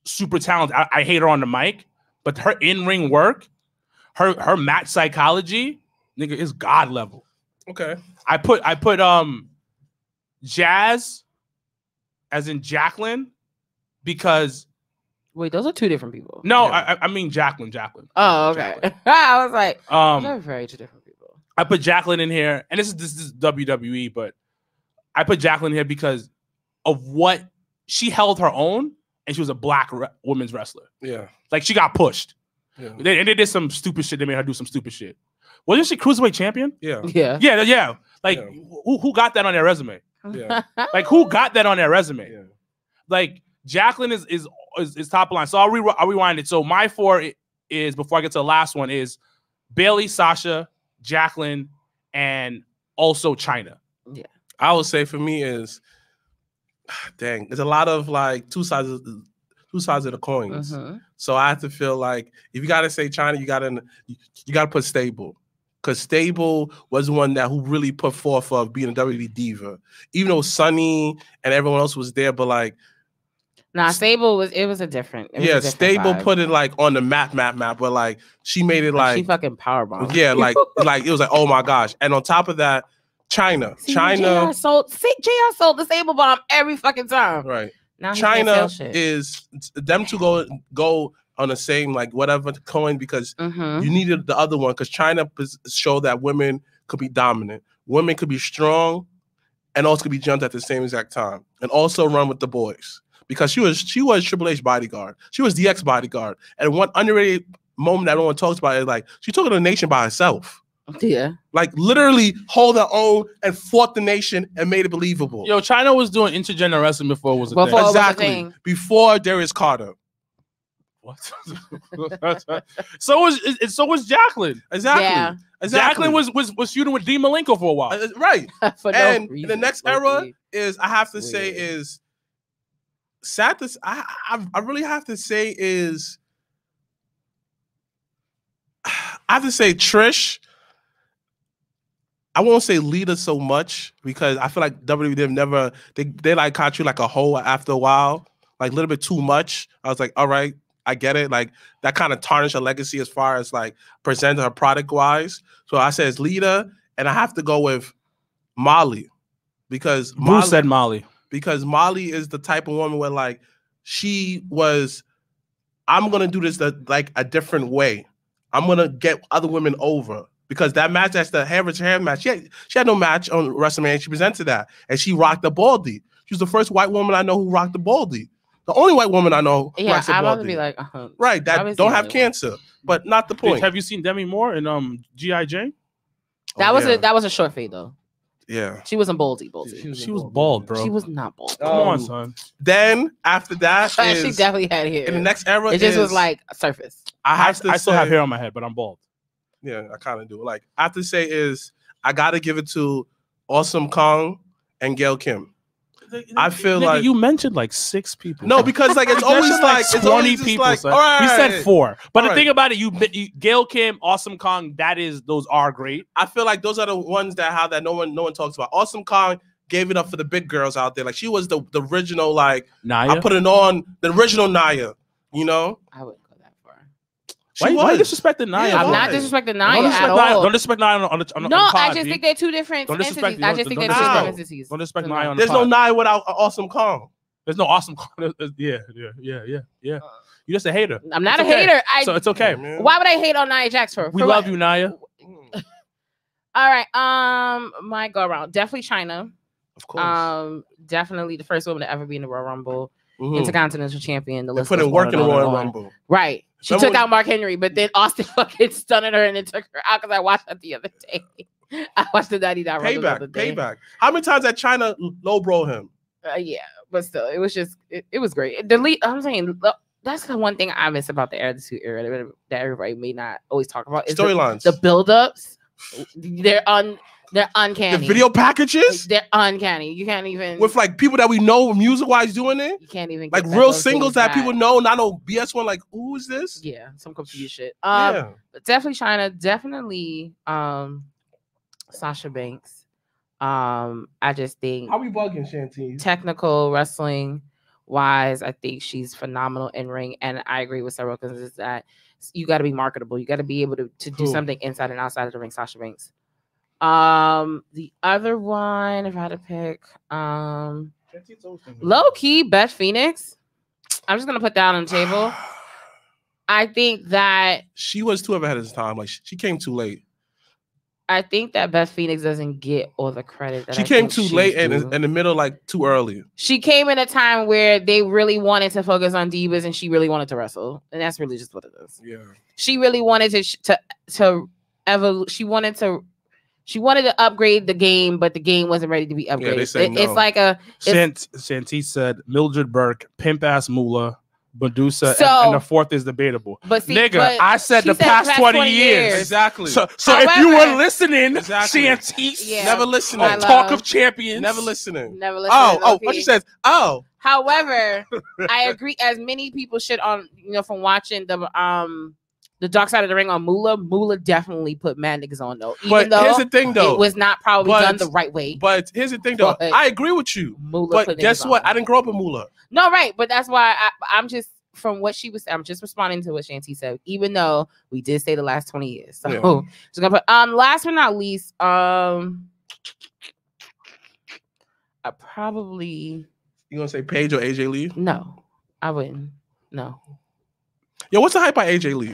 super talented. I hate her on the mic, but her in-ring work, her match psychology, nigga, is god level. Okay. I put Jazz as in Jacqueline because wait, those are two different people. no, yeah. I mean Jacqueline. Oh, okay. Jacqueline. I was like, they're very two different people. I put Jacqueline in here, and this is WWE, but I put Jacqueline here because of what she held her own, and she was a black women's wrestler. Yeah, like she got pushed. Yeah, and they did some stupid shit. They made her do some stupid shit. Wasn't she cruiserweight champion? Yeah. Like who got that on their resume? Yeah, like who got that on their resume? Yeah. Like Jacqueline is top line. So I'll rewind it. So my 4 is, before I get to the last one, is Bayley, Sasha, Jacqueline, and also China. Yeah, I would say for me is, dang, there's a lot of like two sides of the coins. So I have to feel like if you gotta say China, you gotta put Stable. Because Stable was the one who really put forth of being a WWE diva. Even though Sunny and everyone else was there, but like, nah, Stable was a different. Stable vibe. put it like on the map, but like she made it like she fucking powerbombed. Yeah, like it was like, oh my gosh. And on top of that, China. JR sold the Stable bomb every fucking time. Right. Now China is them to go on the same like whatever coin because you needed the other one because China showed that women could be dominant, women could be strong, and also could be jumped at the same exact time, and also run with the boys because she was Triple H bodyguard, she was DX bodyguard, and one underrated moment that no one talks about is like she took on the nation by herself. Yeah, like literally hold her own and fought the nation and made it believable. Yo, China was doing intergender wrestling before it was a thing. Exactly. Before Darius Carter. What? so was Jacqueline. Exactly. Yeah. Jacqueline was feuding with Dean Malenko for a while. Right. And the next era is I have to say is sad. I really have to say is I have to say Trish. I won't say Lita so much because I feel like WWE they like caught you like a hoe after a while, like a little bit too much. I was like, all right, I get it. Like that kind of tarnished her legacy as far as like presenting her product wise. So I said it's Lita, and I have to go with Molly because Bruce said Molly because Molly is the type of woman where like she was. I'm gonna do this like a different way. I'm gonna get other women over. Because that match, that's the hair match. She had no match on WrestleMania. She presented that. And she rocked the baldy. She was the first white woman I know who rocked the baldy. The only white woman I know who rocks the baldy. I'm about to be like, right, that don't have cancer. But not the point. Have you seen Demi Moore in G.I. Jane? That was a short fade though. Yeah. She wasn't baldy. She was bald, bro. She was not bald. Come on, son. Then after that, she definitely had hair. In the next era, it just was like a surface. I still have hair on my head, but I'm bald. Yeah, I kind of do. Like, I have to say is I got to give it to Awesome Kong and Gail Kim. I feel like you mentioned like 6 people. No, because like it's always like 20 people. Like, All right. We said 4, but the thing about it, you Gail Kim, Awesome Kong. Those are great. I feel like those are the ones that no one talks about. Awesome Kong gave it up for the big girls out there. Like she was the original like Nia. I put it on the original Nia. You know. I wouldn't go that far. Why you disrespecting Nia? I'm not disrespecting Nia at all. Don't disrespect Nia on the No, pod, I just think they're two different entities. I just think they're two different entities. Don't disrespect Nia on the There's pod. no Nia without Awesome Kong. There's no Awesome Kong. Yeah. You're just a hater. I'm not a hater. So it's okay. Why would I hate on Nia Jax for? We love you, Nia. All right. My go around. Definitely China. Of course. Definitely the first woman to ever be in the Royal Rumble. Intercontinental champion. The list put in work in the Royal Rumble. Right. She took out Mark Henry, but then Austin fucking stunned her and then took her out because I watched that the other day. I watched the 99 Rumble the other day. Payback. How many times had China lowbrow him? Yeah, but still, it was just it was great. I'm saying that's the one thing I miss about the Attitude Era that everybody may not always talk about. Storylines. The build-ups. They're uncanny. The video packages? They're uncanny. You can't even with like people that we know music-wise doing it. You can't even like real singles that people know, not no BS one. Like, who is this? Yeah, some confused shit. But definitely China. Definitely Sasha Banks. I just think How we bugging, Shanty? technical wrestling wise, I think she's phenomenal in ring, and I agree with Sarah because is that you got to be marketable. You got to be able to do something inside and outside of the ring. Sasha Banks. The other one, if I had to pick, low key, Beth Phoenix. I'm just gonna put that on the table. I think that she was too ahead of his time. Like she came too late. I think that Beth Phoenix doesn't get all the credit. That she came too late and in the middle, like too early. She came in a time where they really wanted to focus on divas, and she really wanted to wrestle, and that's really just what it is. Yeah, she really wanted to She wanted to upgrade the game, but the game wasn't ready to be upgraded. Yeah, they say no. It's like a Shanti said Mildred Burke, pimp ass Moolah, Medusa, and the fourth is debatable. But see, nigga, I said the past 20 years. Exactly. So however, if you were listening, Shanti, never listening. Talk of champions. Never listening. Never listening. Oh, what she says? Oh. However, I agree, as many people should from watching the Dark Side of the Ring on Moolah. Moolah definitely put mad niggas on though. Even though here's the thing though, it was not probably done the right way. But here's the thing though, I agree with you. Moolah, but guess what? I didn't grow up in Moolah. No, right. But that's why I'm just from what she was. I'm just responding to what Shanti said. Even though we did say the last 20 years, so just gonna put last but not least, I probably. You gonna say Paige or AJ Lee? No, I wouldn't. No. Yo, what's the hype by AJ Lee?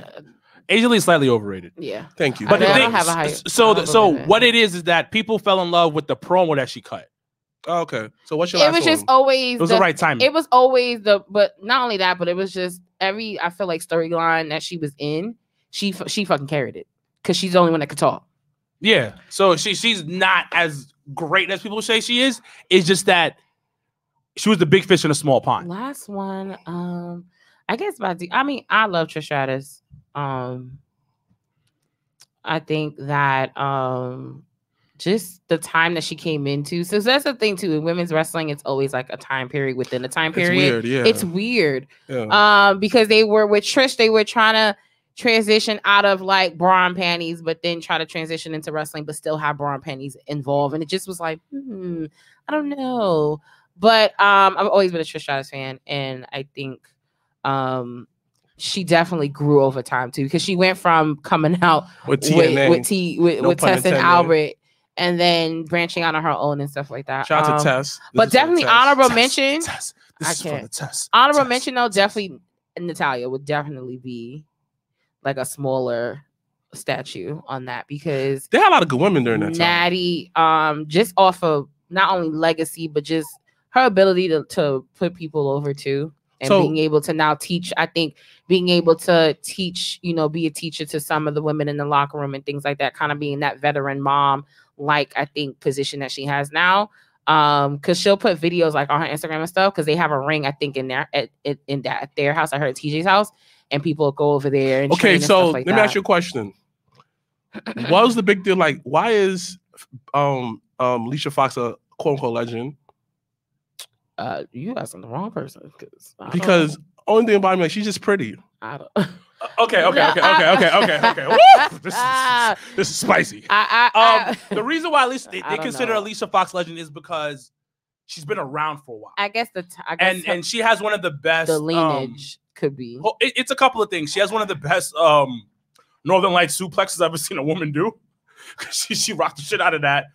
AJ Lee is slightly overrated. Yeah. Thank you. But I don't have a hype. So what it is that people fell in love with the promo that she cut. Oh, okay. So what's your last one? It was just always it was the right timing. It was always but not only that, but it was just I feel like storyline that she was in, she fucking carried it. Because she's the only one that could talk. Yeah. So she's not as great as people say she is. It's just that she was the big fish in a small pond. Last one, I guess I love Trish Stratus. I think that just the time that she came into. So that's the thing too. In women's wrestling, it's always like a time period within a time period. It's weird, yeah. It's weird. Yeah. Because they were with Trish, they were trying to transition out of like bra and panties, but then try to transition into wrestling, but still have bra and panties involved. And it just was like, I don't know. But I've always been a Trish Stratus fan, and I think she definitely grew over time too, because she went from coming out with Tess and Albert, and then branching out on her own and stuff like that. Shout out to Tess. But definitely honorable mention. Honorable mention though, definitely Natalya would definitely be like a smaller statue on that, because they had a lot of good women during that time. Natty, just off of not only legacy, but just her ability to put people over too. And being able to now teach, I think being able to teach, be a teacher to some of the women in the locker room and things like that, kind of being that veteran mom, like I think position that she has now. Because she'll put videos like on her Instagram and stuff, because they have a ring, I think, in there at their house. I heard at TJ's house, and people go over there. And okay, so let me ask you a question. What was the big deal? Like, why is Alicia Fox a quote unquote legend? You asking the wrong person, because only thing about me, like, she's just pretty. Okay. Woo! This is spicy. The reason why they consider Alicia Fox legend is because she's been around for a while. I guess and she has one of the best. The lineage could be. It's a couple of things. She has one of the best Northern Lights suplexes I've ever seen a woman do. She rocked the shit out of that.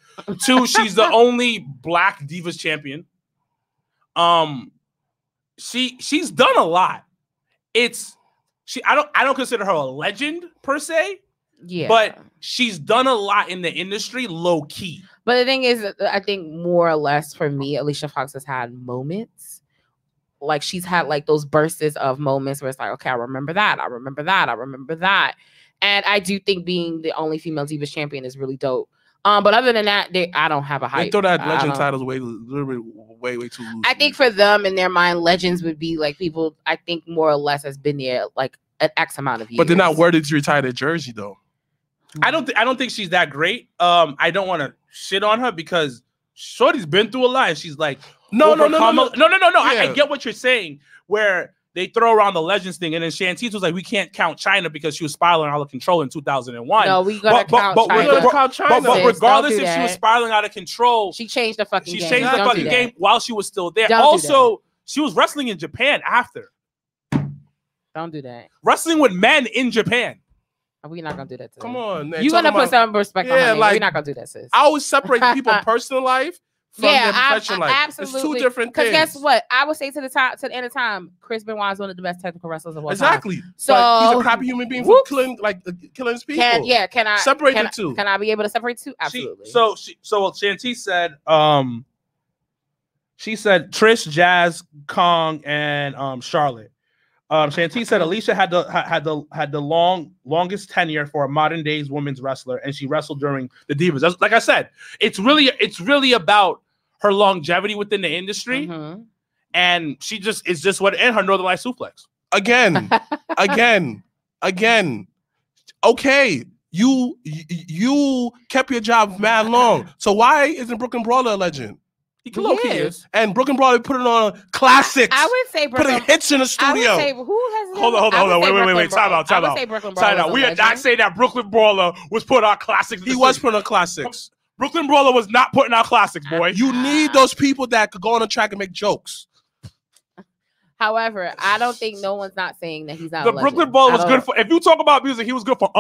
2, she's the only Black Divas champion. She's done a lot. I don't consider her a legend per se. Yeah. But she's done a lot in the industry low key. But the thing is, I think more or less for me, Alicia Fox has had moments. Like she's had like those bursts of moments where it's like, okay, I remember that. And I do think being the only female Divas champion is really dope. But other than that, I don't have a hype. They throw that legend titles way too loose. I think for them, in their mind, legends would be like people, I think more or less has been there like an X amount of years. But they're not worthy to retire their jersey though. I don't think she's that great. I don't want to shit on her because Shorty's been through a lot. And she's like, no. Yeah. I get what you're saying. Where they throw around the legends thing, and then Shantice was like, we can't count China because she was spiraling out of control in 2001. No, we gotta count China. But regardless Sis, if she was spiraling out of control, she changed the fucking game. She changed the fucking game while she was still there. Don't also, she was wrestling in Japan after. Don't do that. Wrestling with men in Japan. We're not gonna do that. Come on, man. You're gonna put some respect on her name. We're not gonna do that, sis. I always separate people's personal life from their professional life. Absolutely. It's two different things. Because guess what? I would say to the end of time, Chris Benoit is one of the best technical wrestlers of all time. Exactly. So but he's a crappy human being for killing his people. Can I separate the two? Can I be able to separate two? Absolutely. So Shantice said, she said Trish, Jazz, Kong, and Charlotte. Shantice said Alicia had the longest tenure for a modern days women's wrestler, and she wrestled during the Divas. Like I said, it's really about her longevity within the industry, and she is just what in her Northern Light suplex again. Okay, you kept your job mad long, so why isn't Brooklyn Brawler a legend? He is. And Brooklyn Brawler put it on classics. I would say putting hits in the studio. I would say, who has hold on. Wait. Time out. I would say Brooklyn Brawler. We are not saying that Brooklyn Brawler was put on classics. He was putting on classics. Brooklyn Brawler was not putting out classics, boy. You need those people that could go on the track and make jokes. However, I don't think no one's not saying that he's not. The Brooklyn Brawler was good for. If you talk about music, he was good for.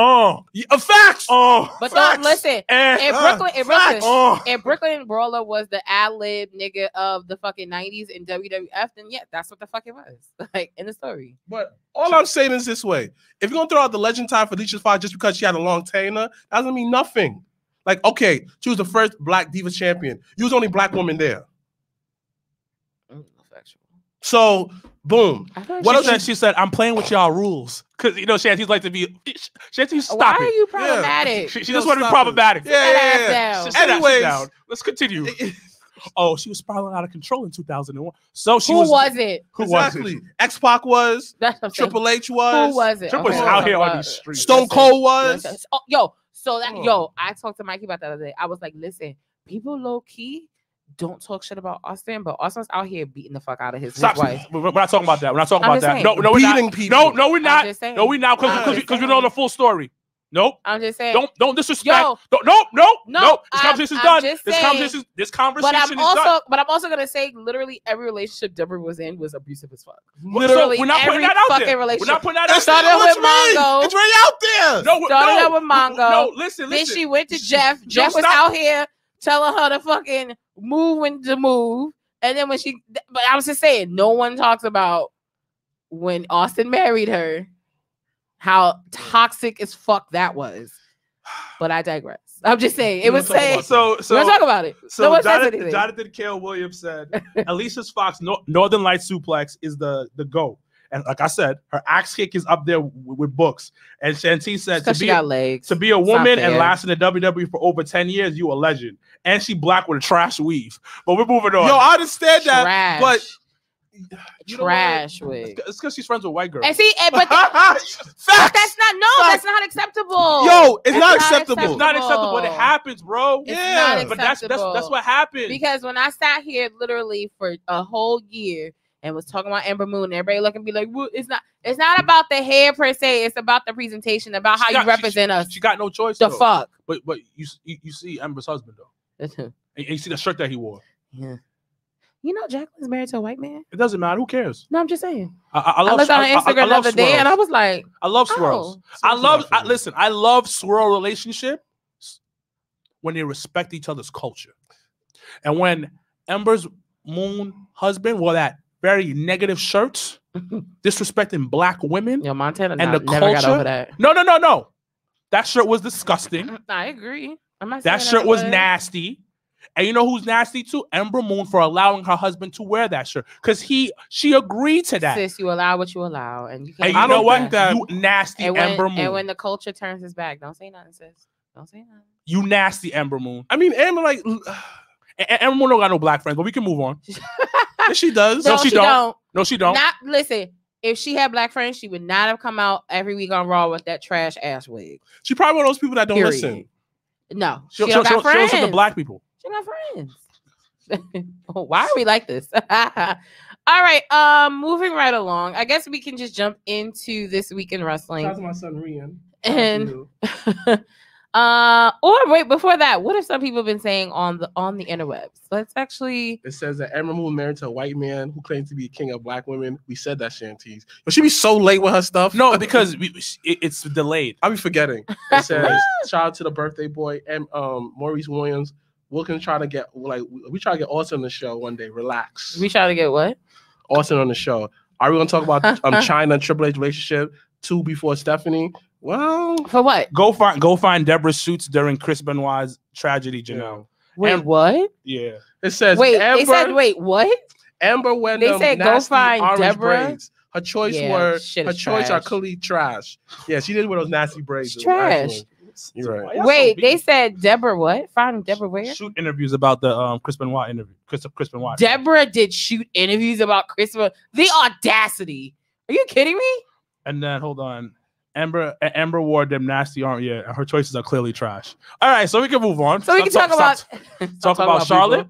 Facts. But don't listen. If Brooklyn Brawler was the ad-lib nigga of the fucking 90s in WWF, then yeah, that's what the fuck it was. Like in the story. But all I'm saying is this way: if you're gonna throw out the legend time for Alicia Fox just because she had a long tenure, that doesn't mean nothing. Like, okay, she was the first Black Diva champion. You was the only Black woman there. So, boom. She said, I'm playing with y'all rules. Because, Shantice like to be... Shantice, stop Why are you problematic? She just want to be problematic. Yeah. Anyways, let's continue. She was spiraling out of control in 2001. So Who was it? X-Pac was. Triple H was. Who was it? Triple H out here on these streets. Stone Cold was. I talked to Mikey about that the other day. I was like, listen, people low-key don't talk shit about Austin, but Austin's out here beating the fuck out of his wife. We're not talking about that. We're not talking about that. Saying. No, we're not. People. No, we're not. No, we're not. Because we know the full story. Nope. I'm just saying. Don't disrespect. No. This conversation's done. This conversation is done. But I'm also gonna say, literally every relationship Deborah was in was abusive as fuck. Literally, we're not putting that out there. We're not putting that out there. Started with Mongo. It's right out there. Started out with Mongo. No, listen. Then she went to Jeff. Jeff was out here telling her to fucking move when to move. And then but I was just saying, no one talks about when Austin married her, how toxic as fuck that was. But I digress. I'm just saying, it was saying. So we're talk about it. So Jonathan Cale Williams said, Alicia Fox Northern Light suplex is the GOAT. And like I said, her axe kick is up there with books. And Shantice said, to be a woman and last in the WWE for over 10 years, you a legend. And she black with a trash weave. But we're moving on. Yo, I understand that, but trash wig. It's because she's friends with white girls. And see, but that's not acceptable. Yo, it's not acceptable. It's not acceptable, but it happens, bro. Yeah, but that's what happened. Because when I sat here literally for a whole year and was talking about Ember Moon, everybody looking be like, well, it's not about the hair per se. It's about the presentation, about how you represent us. She got no choice. The fuck. But you see Ember's husband though, and you see the shirt that he wore. Yeah. You know, Jacqueline's married to a white man. It doesn't matter. Who cares? No, I'm just saying. I looked on Instagram the other day, and I was like, I love swirls. I love swirl relationships when they respect each other's culture, and when Ember's Moon husband wore that very negative shirts, disrespecting black women. Yo, Montana and the never culture. Got over that. No. That shirt was disgusting. I agree. That shirt was nasty. And you know who's nasty too? Ember Moon for allowing her husband to wear that shirt. Because she agreed to that. Sis, you allow what you allow. And you can't. And you know what? You nasty Ember Moon. And when the culture turns its back, don't say nothing, sis. Don't say nothing. You nasty Ember Moon. I mean, Ember Ember Moon don't got no black friends, but we can move on. Yes, she does. No, she don't. No, she don't. Listen, if she had black friends, she would not have come out every week on Raw with that trash ass wig. She probably one of those people that don't listen. No, she don't got friends. She don't black people. She got friends. Why are we like this? All right. Moving right along. I guess we can just jump into this week in wrestling. Shout out to my son Rian. And or wait, before that, what have some people been saying on the interwebs? Let's actually. It says that Emerald was married to a white man who claims to be king of black women. We said that, Shanties. But she be so late with her stuff. No, because it's delayed. I'll be forgetting. It says shout out to the birthday boy and Maurice Williams. Wilkins trying to get we try to get Austin on the show one day. Relax. We try to get what? Austin on the show. Are we gonna talk about China and Triple H relationship 2 before Stephanie? Well, for what? Go find Deborah's suits during Chris Benoit's tragedy, Janelle. Wait, what? Yeah. It says wait. Amber, they said wait, what? Amber when they said go find Deborah. Braids. Her choice are clearly trash. Yeah, she didn't wear those nasty braids. It's trash. You're right. Wait, they said Deborah what? Find Deborah where? Shoot interviews about the Chris Benoit interview. Chris Benoit. Deborah did shoot interviews about Chris Benoit. The audacity. Are you kidding me? And then hold on. Amber wore them nasty arm. Yeah, her choices are clearly trash. All right, so we can move on. So we can talk about Charlotte.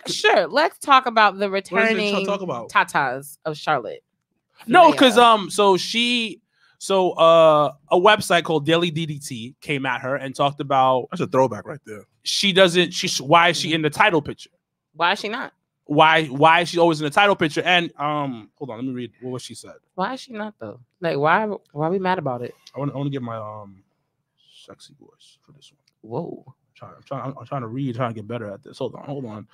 People. Sure, let's talk about the returning talk about? tatas of Charlotte. No, because a website called Daily DDT came at her and talked about that's a throwback right there. Why is she in the title picture? Why is she not? Why is she always in the title picture? And hold on, let me read what she said. Why is she not though? Like why are we mad about it? I want to get my sexy voice for this one. Whoa. I'm trying to read, trying to get better at this. Hold on.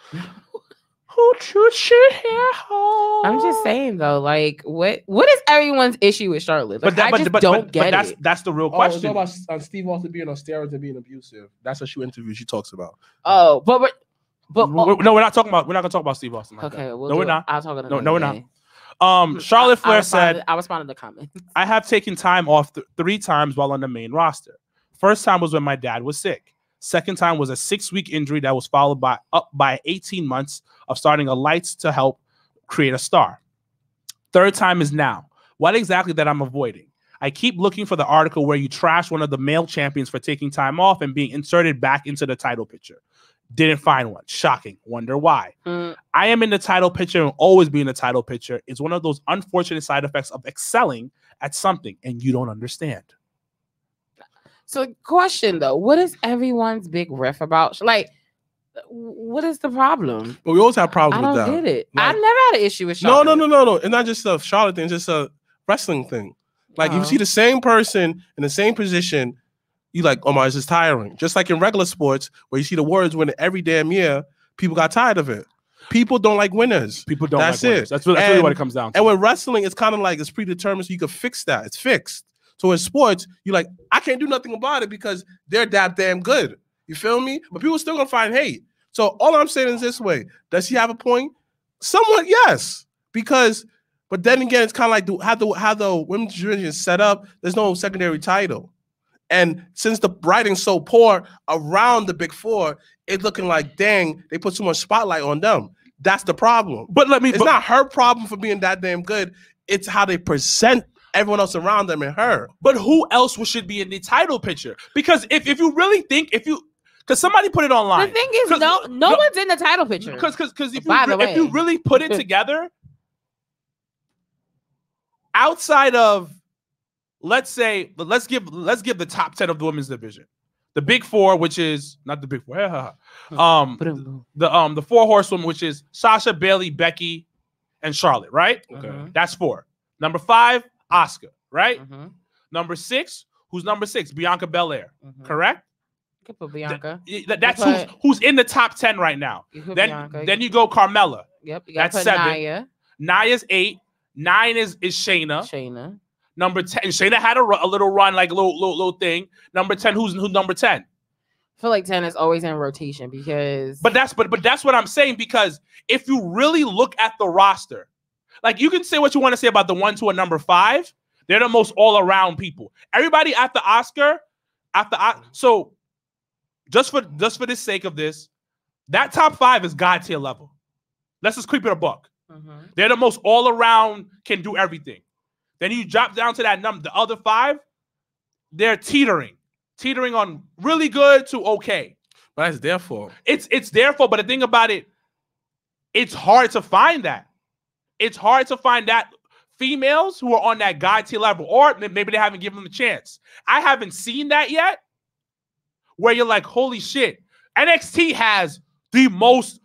Who shoots your hair home? I'm just saying though, like what is everyone's issue with Charlotte? Like, I don't get it. That's the real question. It's about Steve Austin being on steroids and being abusive. That's what she talks about. Oh, but no, we're not gonna talk about Steve Austin. Like okay, we're not. I'll talk about no, we're not. Charlotte Flair said, I responded to comments. I have taken time off 3 times while on the main roster. First time was when my dad was sick. Second time was a 6-week injury that was followed by 18 months of starting a lights to help create a star. Third time is now. What exactly that I'm avoiding? I keep looking for the article where you trash one of the male champions for taking time off and being inserted back into the title picture. Didn't find one. Shocking. Wonder why. I am in the title picture and always be in the title picture. It's one of those unfortunate side effects of excelling at something and you don't understand. So question though, what is everyone's big riff about? Like, what is the problem? But we always have problems with that. I don't get it. Like, I've never had an issue with Charlotte. No. It's not just a Charlotte thing. It's just a wrestling thing. Like, you see the same person in the same position, you like, oh my, this is tiring. Just like in regular sports, where you see the Warriors win every damn year, people got tired of it. People don't like winners. People don't That's like it. winners. That's really what it comes down to. And with wrestling, it's kind of like it's predetermined, so you can fix that. It's fixed. So in sports, you're like, I can't do nothing about it because they're that damn good. You feel me? But people still gonna find hate. So all I'm saying is this way: does he have a point? Somewhat, yes. But then again, it's kind of like how the women's division is set up. There's no secondary title, and since the writing's so poor around the Big Four, it's looking like dang, they put so much spotlight on them. That's the problem. But it's not her problem for being that damn good. It's how they present everyone else around them and her. But who else should be in the title picture? Because if you really think, because somebody put it online. The thing is, no one's in the title picture. Because if you really put it together, outside of, let's give the top 10 of the women's division, the Big Four, which is not the Big Four, the 4 horsewomen, which is Sasha, Bayley, Becky, and Charlotte, right? Okay. That's 4. Number 5, Asuka, right? Number 6, who's number 6? Bianca Belair, correct? You can put Bianca. That's who's in the top 10 right now. Then you go Carmella. Yep, you that's put 7. Nia. Nia's 8. 9 is Shayna. Number 10, Shayna had a little run, like a little thing. Number 10, who's number 10? I feel like 10 is always in rotation because. But that's what I'm saying, because if you really look at the roster, like you can say what you want to say about the 1, 2, and number 5. They're the most all-around people. Everybody after Oscar, so just for the sake of this, that top 5 is God tier level. Let's just keep it a buck. They're the most all-around, can do everything. Then you drop down to that number, the other 5, they're teetering on really good to okay. But that's their fault. It's their fault, but the thing about it, it's hard to find that. it's hard to find that females who are on that God tier level, or maybe they haven't given them a chance. I haven't seen that yet, where you're like, holy shit, NXT has the most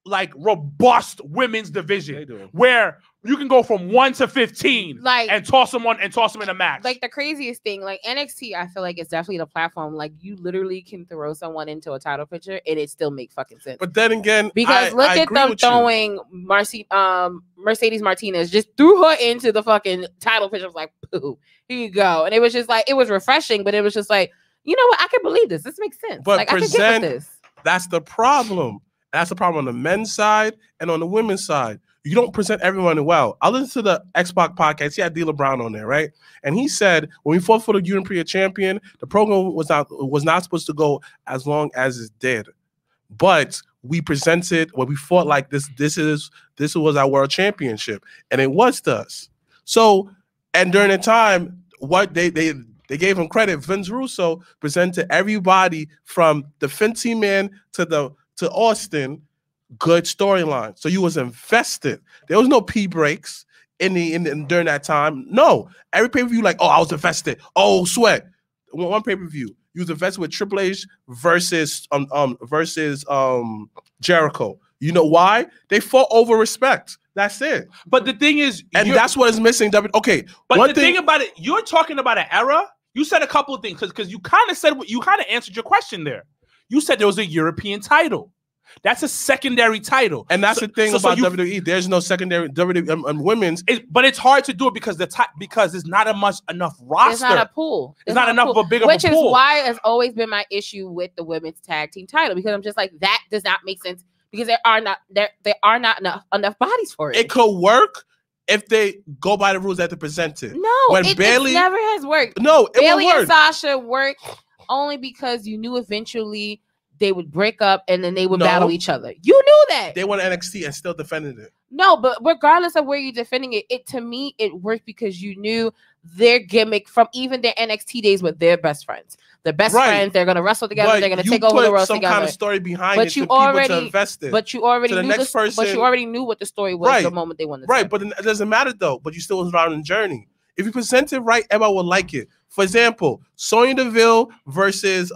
like robust women's division, where you can go from 1 to 15, like, and toss them in a match. Like the craziest thing, like NXT, I feel like it's definitely the platform. Like you literally can throw someone into a title picture and it still make fucking sense. But then again, because look at them throwing Mercedes Martinez, just threw her into the fucking title picture. I was like, pooh, here you go. And it was just like, it was refreshing, but it was just like, you know what? I can believe this. This makes sense. But like, I can get with this. That's the problem. That's the problem on the men's side and on the women's side. You don't present everyone well. I listened to the Xbox podcast. He had D'Lo Brown on there, right? And he said when we fought for the European champion, the program was not supposed to go as long as it did. But we presented when we fought like this. This was our world championship, and it was to us. So, and during the time, what they gave him credit. Vince Russo presented everybody from the Fenty Man to Austin. Good storyline. So you was invested. There was no pee breaks during that time. No, every pay-per-view, like, oh, I was invested. Oh, sweat. One pay-per-view, you was invested with Triple H versus Jericho. You know why? They fought over respect. That's it. But the thing is, and that's what is missing. Okay, but the thing about it, you're talking about an era. You said a couple of things because you kind of answered your question there. You said there was a European title. That's a secondary title, and that's the thing about WWE. There's no secondary WWE women's. But it's hard to do it because there's not enough roster. It's not a pool. It's not enough of a big of a pool. Which is why it's always been my issue with the women's tag team title, because I'm just like, that does not make sense because there are not enough bodies for it. It could work if they go by the rules that they presented. No, it never has worked. No, it Bayley won't work. and Sasha worked only because you knew eventually they would break up and then they would battle each other. You knew that. They won NXT and still defended it. No, but regardless of where you're defending it, to me, it worked because you knew their gimmick from even their NXT days with their best friends. They're best friends. They're going to wrestle together. But they're going to take over the world together. Some kind of story behind it for people to invest in. But you already knew what the story was the moment they won the title. But it doesn't matter though. But you still was around in the journey. If you present it right, everyone would like it. For example, Sonya Deville versus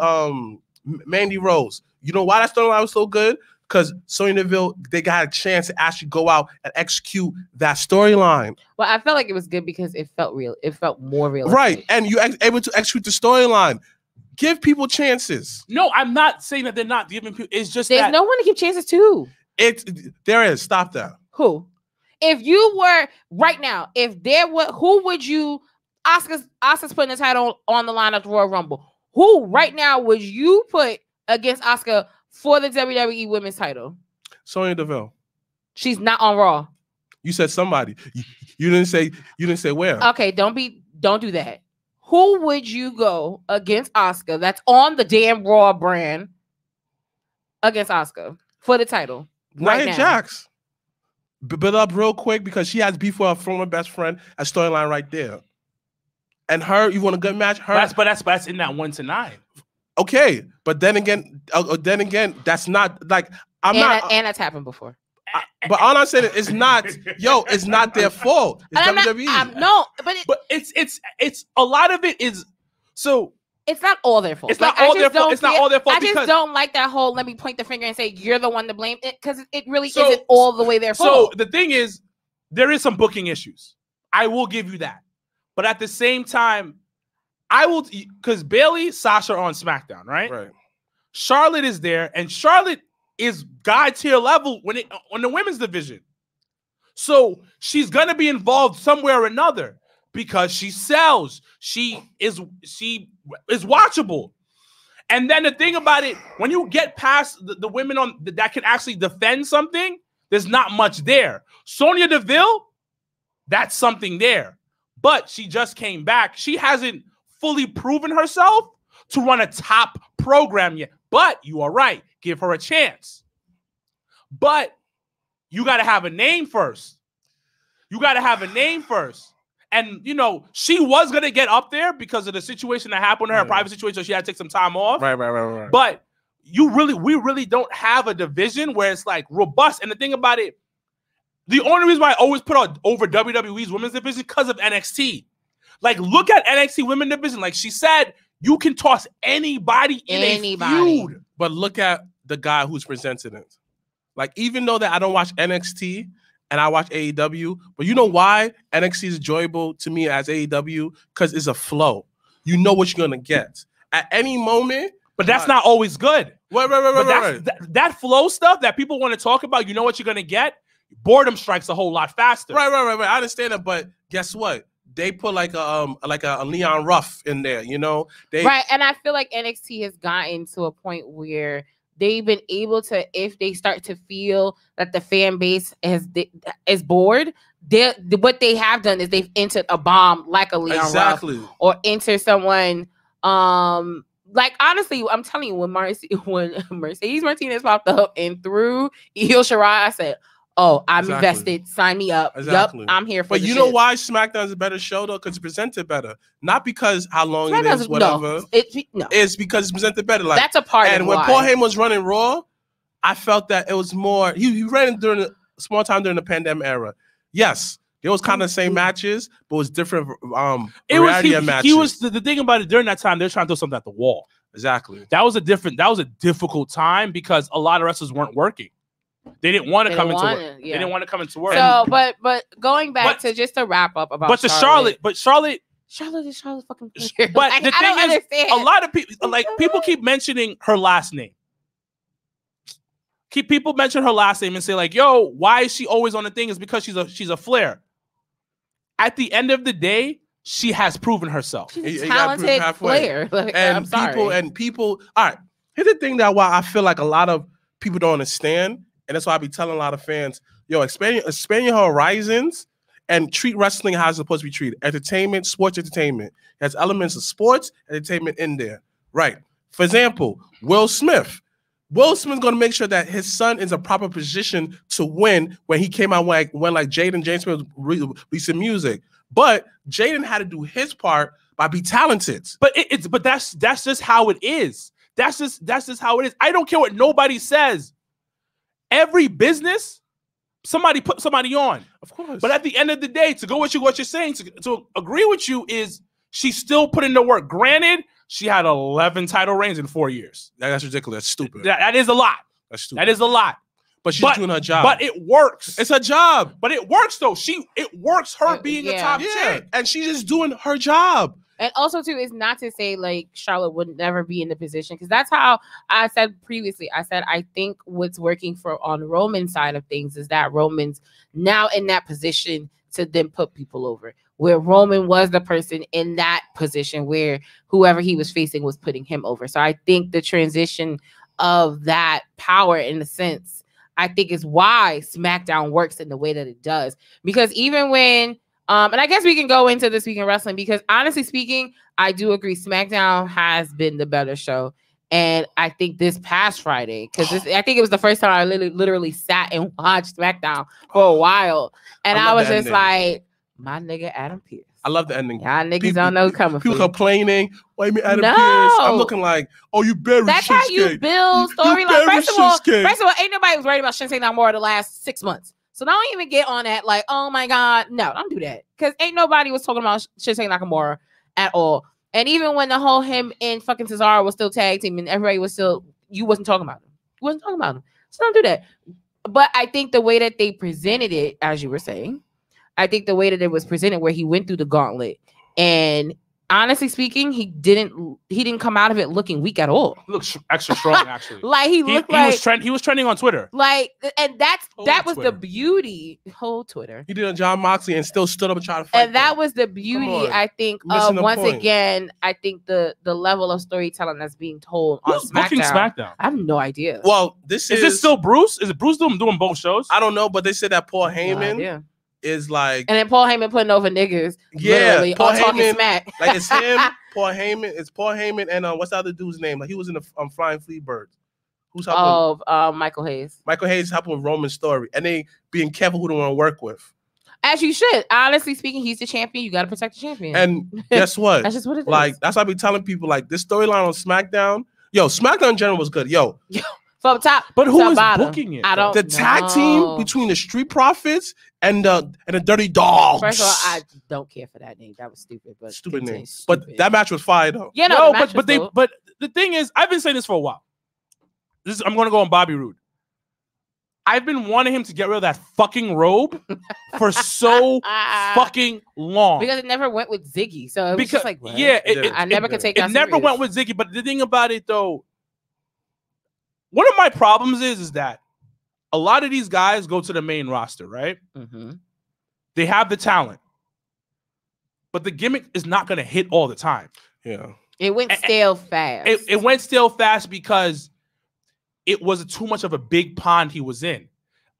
Mandy Rose. You know why that storyline was so good? Because Sonya Deville, they got a chance to actually go out and execute that storyline. Well, I felt like it was good because it felt real. It felt more realistic. Right. And you're able to execute the storyline. Give people chances. No, I'm not saying that they're not giving people. It's just there's no one to give chances to. There is. Stop that. Who? If you were right now, who would you? Asuka's putting the title on the line of the Royal Rumble. Who right now would you put against Asuka for the WWE Women's title? Sonya Deville. She's not on Raw. You said somebody. You didn't say where. Okay, don't do that. Who would you go against Asuka that's on the damn Raw brand against Asuka for the title? Right Nia Jax. Build up real quick because she has beef with her former best friend. A storyline right there. And her, you want a good match? Her, but that's in that 1 to 9. Okay, but then again, that's not like and that's happened before. But all I'm saying is, it's not their fault. It's WWE. But it's a lot of it is so. It's not all their fault. It's not all their fault. It's not all their fault. I just don't like that whole let me point the finger and say you're the one to blame it because it really isn't all the way their fault. So the thing is, there is some booking issues. I will give you that, but at the same time, I will because Bayley, Sasha are on SmackDown, right? Right. Charlotte is there, and Charlotte is God tier level on the women's division. So she's gonna be involved somewhere or another because she sells. She is watchable. And then the thing about it, when you get past the women that can actually defend something, there's not much there. Sonya Deville, that's something there. But she just came back. She hasn't fully proven herself to run a top program yet. But you are right. Give her a chance. But you got to have a name first. And, you know, she was going to get up there because of the situation that happened to her, private situation. So she had to take some time off. Right. But we really don't have a division where it's like robust. And the thing about it, The only reason why I always put out over WWE's women's division because of NXT. Like, look at NXT women's division. Like she said, you can toss anybody in a feud. But look at the guy who's presenting it. Like, even though that I don't watch NXT and I watch AEW, but you know why NXT is enjoyable to me as AEW? Because it's a flow. You know what you're gonna get at any moment. But that's not always good. Right. That flow stuff that people want to talk about, you know what you're gonna get? Boredom strikes a whole lot faster. Right. I understand that, but guess what? They put like a Leon Ruff in there, you know? Right, and I feel like NXT has gotten to a point where they've been able to, if they start to feel that the fan base is bored, what they have done is they've entered a bomb like a Leon Ruff, or enter someone. Like, honestly, I'm telling you, when Mercedes Martinez popped up and threw Io Shirai, I said, oh, I'm invested. Sign me up. Yep, I'm here for But you know why SmackDown's a better show, though? Because it's presented better. Not because how long it is, whatever. No. It's because it's presented better. Like, that's a part of it. And when Paul Heyman was running Raw, I felt that it was more... He ran during a small time during the pandemic era. Yes, it was kind of the same matches, but it was different variety of matches. He was the thing about it during that time. They're trying to throw something at the wall. Exactly. That was a difficult time because a lot of wrestlers weren't working. They didn't want to come into work. Yeah. They didn't want to come into work. So, but going back to just to wrap up about Charlotte is Charlotte fucking Flair. But like, the thing is, a lot of people people keep mentioning her last name. People mention her last name and say like, "Yo, why is she always on the thing?" Is because she's a Flair. At the end of the day, she has proven herself. She's a talented Flair. Like, and people. All right, here's the thing that why I feel like a lot of people don't understand. And that's why I be telling a lot of fans, yo, expand your horizons and treat wrestling how it's supposed to be treated. Entertainment, sports entertainment. It has elements of sports entertainment in there. Right. For example, Will Smith. Will Smith's going to make sure that his son is in a proper position to win when he came out when Jaden James Smith was releasing music. But Jaden had to do his part by be talented. But that's just how it is. That's just how it is. I don't care what nobody says. Every business, somebody put somebody on. Of course. But at the end of the day, to go with what you're saying, to agree with you is she's still putting the work. Granted, she had 11 title reigns in 4 years. That's ridiculous. That's stupid. That is a lot. That's stupid. That is a lot. But she's doing her job. But it works. It's her job. But it works, though. It works her being a top chick. And she's just doing her job. And also, too, it's not to say like Charlotte would never be in the position, because that's how I said previously. I said I think what's working for on Roman's side of things is that Roman's now in that position to then put people over, where Roman was the person in that position where whoever he was facing was putting him over. So I think the transition of that power, in a sense, I think is why SmackDown works in the way that it does. Because even when and I guess we can go into This Week in Wrestling, because honestly speaking, I do agree SmackDown has been the better show. And I think this past Friday, because I think it was the first time I literally sat and watched SmackDown for a while. And I was just like, my nigga Adam Pearce. I love the ending. Y'all niggas don't know coming for people complaining. Why me Adam Pearce? I'm looking like, oh, you buried That's Shinsuke. How you build storyline. First of all, ain't nobody was worried about Shinsuke Nakamura the last 6 months. So don't even get on that like, oh my God. No, don't do that. Because ain't nobody was talking about Shinsuke Nakamura at all. And even when the whole him and fucking Cesaro was still tag team and everybody was still, you wasn't talking about him. You wasn't talking about him. So don't do that. But I think the way that they presented it, as you were saying, I think the way that it was presented, where he went through the gauntlet, and honestly speaking, he didn't come out of it looking weak at all. He looks extra strong, actually. Like he was trending on Twitter. Like, and that was the beauty. Whole Twitter. He did on John Moxley and still stood up and tried to fight. And that was the beauty, I think. Once again, I think the level of storytelling that's being told on SmackDown. I have no idea. Well, is this still Bruce? Is it Bruce doing both shows? I don't know, but they said that Paul Heyman is like, and then Paul Heyman putting over niggas, literally, Paul talking Heyman, smack. Like it's him, Paul Heyman, and what's the other dude's name? Like he was in the Flying Flea Birds. Who's helping? Michael Hayes. Michael Hayes helping with Roman's story, and they being careful who they want to work with. As you should. Honestly speaking, he's the champion. You got to protect the champion. And guess what? That's just what it is. Like that's why I be telling people like this storyline on SmackDown. Yo, SmackDown in general was good. Yo, from top. But who to is bottom. booking it? I don't The tag team know. between the Street Profits and the Dirty Dogs. First of all, I don't care for that name. That was stupid. But Stupid name. stupid. But that match was fire though. Yeah, no, No, the match was dope. but the thing is, I've been saying this for a while. I'm gonna go on Bobby Roode. I've been wanting him to get rid of that fucking robe for so fucking long. Because it never went with Ziggy. So it was just like, what? yeah, I never could take that it never serious. went with Ziggy. But the thing about it though, one of my problems is that a lot of these guys go to the main roster, right? Mm-hmm. They have the talent, but the gimmick is not going to hit all the time. Yeah. It went stale fast. It went stale fast because it was too much of a big pond he was in.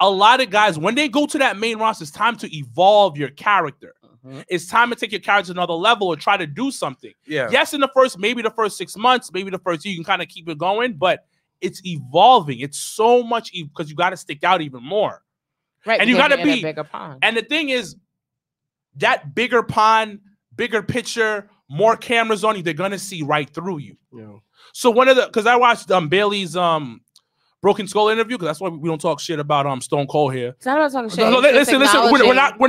A lot of guys, when they go to that main roster, it's time to evolve your character. Mm-hmm. It's time to take your character to another level or try to do something. Yeah. Yes, maybe the first 6 months, maybe the first year, you can kind of keep it going, but it's evolving. It's so much because you got to stick out even more. Right, and you got to you're in a be bigger pond. And the thing is, that bigger pond, bigger picture, more cameras on you, they're gonna see right through you. Yeah. So because I watched Bailey's Broken Skull interview, because that's why we don't talk shit about Stone Cold here. It's not about talking shit. No, listen, we are not. We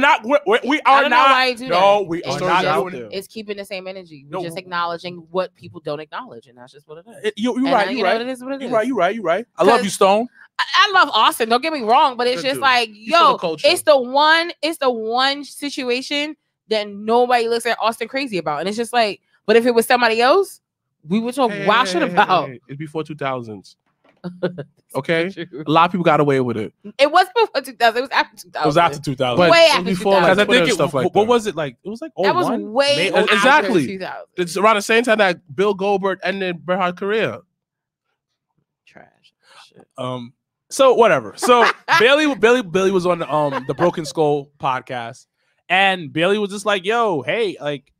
I are don't know why you not. do No, that. we It's are not just- doing it. It's keeping the same energy. We're No. just acknowledging what people don't acknowledge, and that's just what it is. You're And right. you You're know right. what it is. What it is. You're right. I love you, Stone. I love Austin. Don't get me wrong, but it's Good just dude. like, He's for the yo, culture. it's the one situation that nobody looks at Austin crazy about, and it's just like, but if it was somebody else, we would talk wild shit about. It's before 2000s. Okay, a lot of people got away with it. It wasn't before 2000. It was after 2000. It was after 2000. But Way it was after before 2000. like Because I Twitter think and stuff like what that. was it like? It was like That was 01? way after Exactly. 2000. It's around the same time that Bill Goldberg ended Bret Hart's career. Trash. Shit. So whatever. So Bailey was on the Broken Skull podcast, and Bailey was just like, "Yo, hey, like,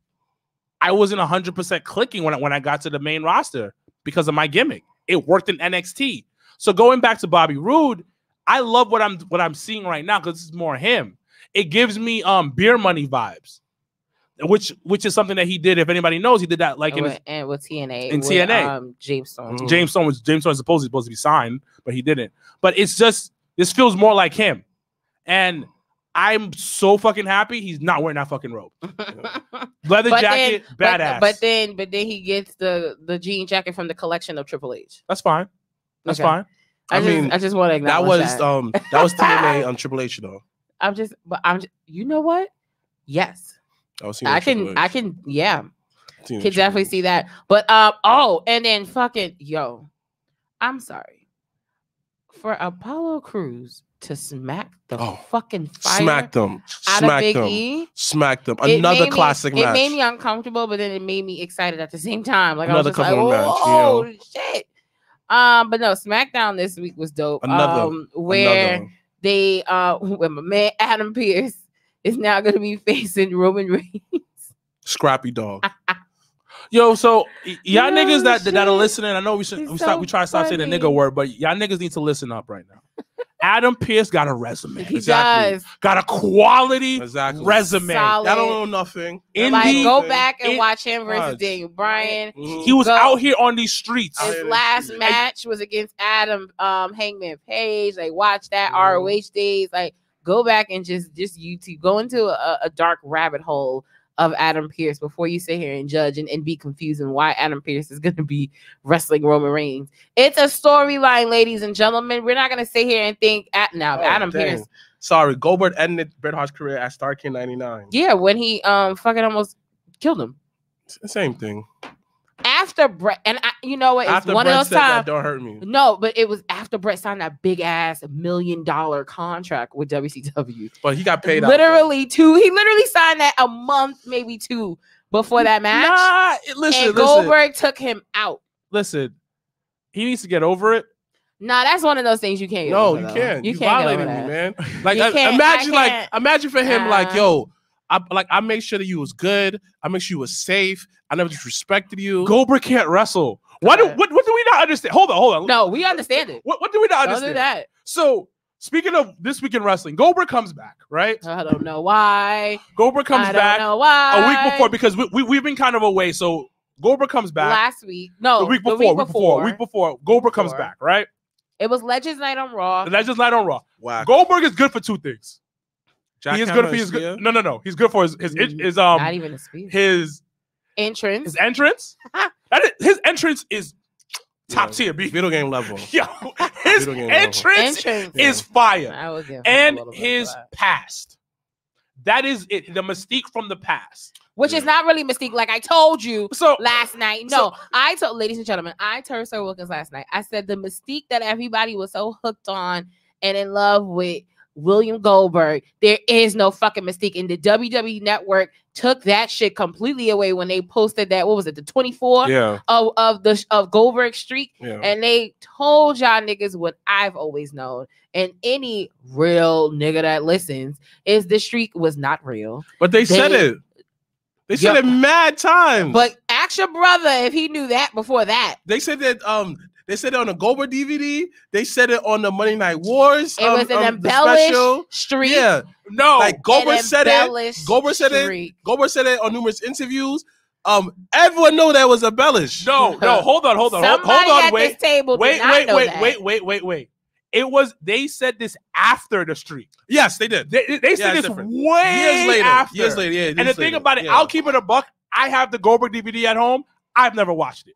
I wasn't 100% clicking when I got to the main roster because of my gimmick. It worked in NXT. So going back to Bobby Roode, I love what I'm seeing right now because this is more him. It gives me Beer Money vibes, which is something that he did. If anybody knows, he did that like And with TNA. in with, TNA. James Storm. Mhm. James Storm was supposed to be signed, but he didn't. But it's just this feels more like him, and I'm so fucking happy he's not wearing that fucking robe. Leather jacket, badass. But then he gets the jean jacket from the collection of Triple H. That's fine. That's Okay. fine. I just want to That acknowledge was TNA on Triple H though. I'm just, you know what? Yes, I was I can, Triple H. yeah, Seen can Triple definitely H. see that. But and then fucking I'm sorry for Apollo Crews to smack the fucking fire Smack them. out of Smack Big them. E. Smack them. It Another made classic me, match. It made me uncomfortable, but then it made me excited at the same time. Like Another I was just like, couple match, oh shit. But no, SmackDown this week was dope. Where they where my man Adam Pearce is now gonna be facing Roman Reigns. Scrappy dog. Yo, so y'all Yo, niggas that shit. are listening, I know we It's try so to stop saying the funny. nigga word, but y'all niggas need to listen up right now. Adam Pearce got a resume. He Exactly. does. Got a quality Exactly. resume. Solid. Y'all don't know nothing. Indie- Like go back and in- watch him versus God. Daniel Bryan. Mhm. He was Go- out here on these streets. Out His here in last the street. match was against Adam Hangman Page. Like watch that Mhm. ROH days. Like go back and just YouTube. Go into a dark rabbit hole of Adam Pearce before you sit here and judge and be confused on why Adam Pearce is going to be wrestling Roman Reigns. It's a storyline, ladies and gentlemen. We're not going to sit here and think now Oh, Adam dang. Pearce. Sorry, Goldberg ended Bret Hart's career at Starrcade 99. Yeah, when he fucking almost killed him. It's the same thing. After Brett, and you know what? It's After one Bret of those said that, times. don't hurt me. No, but it was after Brett signed that big ass $1 million contract with WCW. But he got paid out. He literally signed that a month, maybe two before that match. Nah, listen. And Goldberg took him out. Listen, he needs to get over it. Nah, that's one of those things you can't. Get No, over, you though. can't. You can't get over violated me, that. man. Like You can't- imagine for him, like, Uh-huh. yo, I make sure that you was good. I make sure you was safe. I never disrespected you. Goldberg can't wrestle. What do we not understand? Hold on. No, we understand it. What do we not Don't understand? do that. So speaking of this week in wrestling, Goldberg comes back, right? I don't know why. Goldberg comes I back don't know why. a week before because we've been kind of away. So Goldberg comes back Last week. No, the week before. Goldberg comes Before. back, right? It was Legends Night on Raw. The Legends Night on Raw. Whack. Goldberg is good for two things. He is good for his Jackhammer, no. He's good for his Not even a spear. his Entrance. his entrance. His entrance is top tier. Video game level. Yo, his Video game entrance is fire. I would give him a And little bit his of that. past. That is it. The mystique from the past. Which is not really Mystique, like I told you So last night. No, I told, ladies and gentlemen, I told Sir Wilkins last night. I said the Mystique that everybody was so hooked on and in love with William Goldberg, there is no fucking Mystique. And the WWE Network took that shit completely away when they posted that. What was it? The 24 of Goldberg streak, and they told y'all niggas what I've always known. And any real nigga that listens is the streak was not real. But they said it. They said it mad times. But ask your brother if he knew that before that. They said that they said it on the Goldberg DVD. They said it on the Monday Night Wars. It was an embellished streak. Yeah. No. Like Goldberg said it. Goldberg said it. Goldberg said it on numerous interviews. Everyone know that was embellished. No, hold on. Somebody at this table did not know that. Wait. It was, they said this after the streak. Yes, they did. They said this way after. Years later, yeah. And the thing about it, I'll keep it a buck. I have the Goldberg DVD at home. I've never watched it.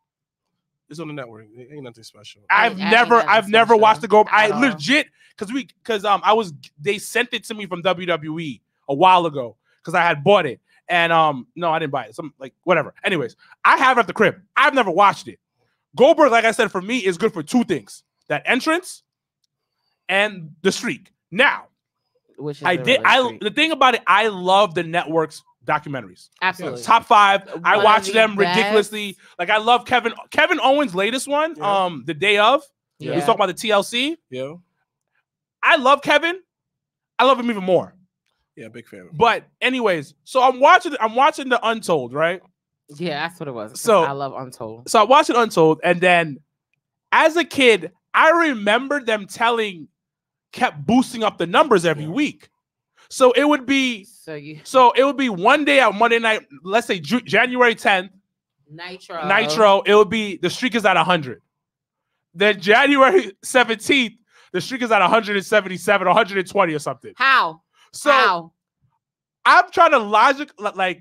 It's on the network. It ain't nothing special. I've never watched the Goldberg. I legit, they sent it to me from WWE a while ago because I had bought it. And no, I didn't buy it. Some like whatever. Anyways, I have it at the crib. I've never watched it. Goldberg, like I said, for me is good for two things: that entrance and the streak. Now, the thing about it, I love the network's documentaries. Absolutely. Top 5. I watch them ridiculously. Like I love Kevin Owens' latest one, the day of. Yeah. He's talking about the TLC. Yeah. I love Kevin. I love him even more. Yeah, big fan. But anyways, so I'm watching the Untold, right? Yeah, that's what it was. So I love Untold. So I watched it Untold, and then as a kid, I remember them kept boosting up the numbers every week. So it would be one day on Monday night, let's say January 10th, Nitro, it would be the streak is at 100. Then January 17th, the streak is at 177 or 120 or something. How? So I'm trying to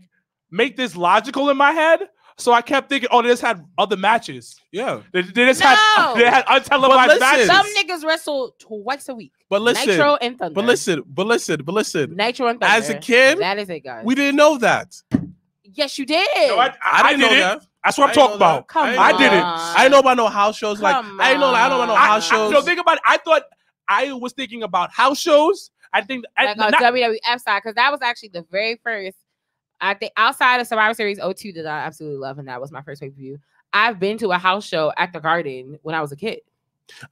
make this logical in my head. So I kept thinking, they just had other matches. Yeah. They had untelevised matches. Some niggas wrestle twice a week. But listen, Nitro and Thunder. But listen. Nitro and Thunder. As a kid, that is it, guys. We didn't know that. Yes, you did. No, I didn't know that. That's what I'm talking about. Come on. I didn't. I didn't know about no house shows. I didn't know about no house shows. No, think about it. I was thinking about house shows. I think on WWF side, because that was actually the very first. I think outside of Survivor Series 02 that I absolutely love, and that was my first pay-per-view. I've been to a house show at the Garden when I was a kid.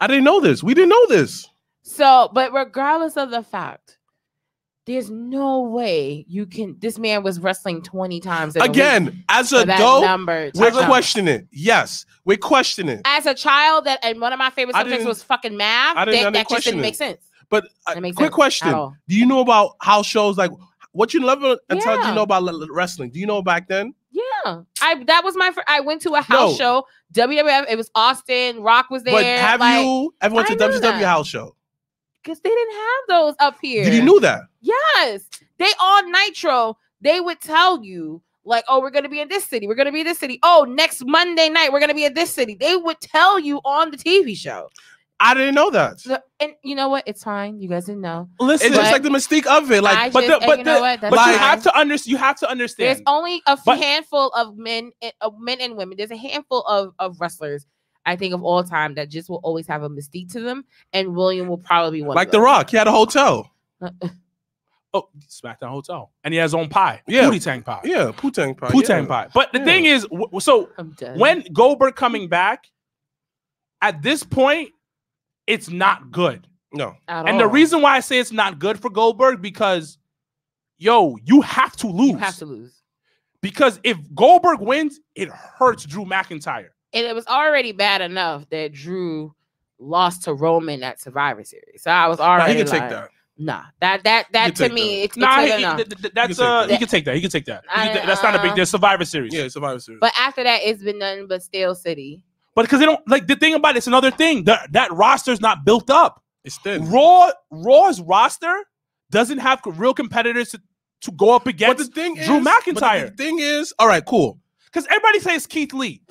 I didn't know this. We didn't know this. So, but regardless of the fact, there's no way you can. This man was wrestling 20 times again as an adult. We're questioning it. Yes, we're questioning it. As a child, and one of my favorite subjects was fucking math. That just didn't make sense. But quick question: do you know about house shows like? What you love until you know about wrestling? Do you know back then? Yeah, that was my. I went to a house show. WWF. It was Austin. Rock was there. But have you ever went to WCW house show? Because they didn't have those up here. Did you know that? Yes, they on Nitro. They would tell you like, oh, we're gonna be in this city. We're gonna be in this city. Oh, next Monday night we're gonna be in this city. They would tell you on the TV show. I didn't know that. And you know what? It's fine. You guys didn't know. Listen, it's just like the mystique of it. Like, but you have to understand. You have to understand. There's only a handful of men and women. There's a handful of wrestlers, I think, of all time that just will always have a mystique to them. And William will probably be one. Like The Rock, he had a hotel. SmackDown Hotel, and he has his own pie. Yeah, Pootie Tang pie. Yeah, Pootie pie. Pootie pie. But the thing is, so when Goldberg coming back, at this point. It's not good. No. And the reason why I say it's not good for Goldberg, because, you have to lose. You have to lose. Because if Goldberg wins, it hurts Drew McIntyre. And it was already bad enough that Drew lost to Roman at Survivor Series. So I was already he can take that. Nah, that to me, it's he can take that. He can take that. That's not a big deal. Survivor Series. Yeah, Survivor Series. But after that, it's been nothing but Steel City. But because they don't like the thing about it's another thing. That roster's not built up. It's thin. Raw's roster doesn't have real competitors to go up against But the thing Drew McIntyre. But the thing is, all right, cool. Because everybody says Keith Lee.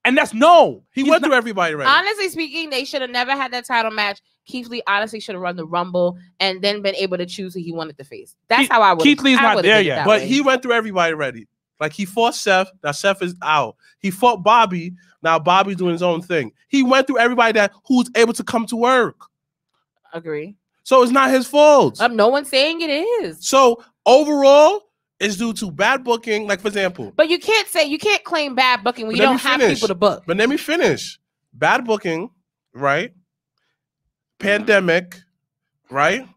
And that's he went through everybody right. Honestly speaking, they should have never had that title match. Keith Lee honestly should have run the Rumble and then been able to choose who he wanted to face. That's how I would. Keith Lee's not there yet. But he went through everybody already. Like he fought Seth. Now Seth is out. He fought Bobby. Now Bobby's doing his own thing. He went through everybody who's able to come to work. Agree. So it's not his fault. No one's saying it is. So overall, it's due to bad booking. Like for example. But you can't claim bad booking when you don't have people to book. But let me finish. Bad booking, right? Pandemic, right?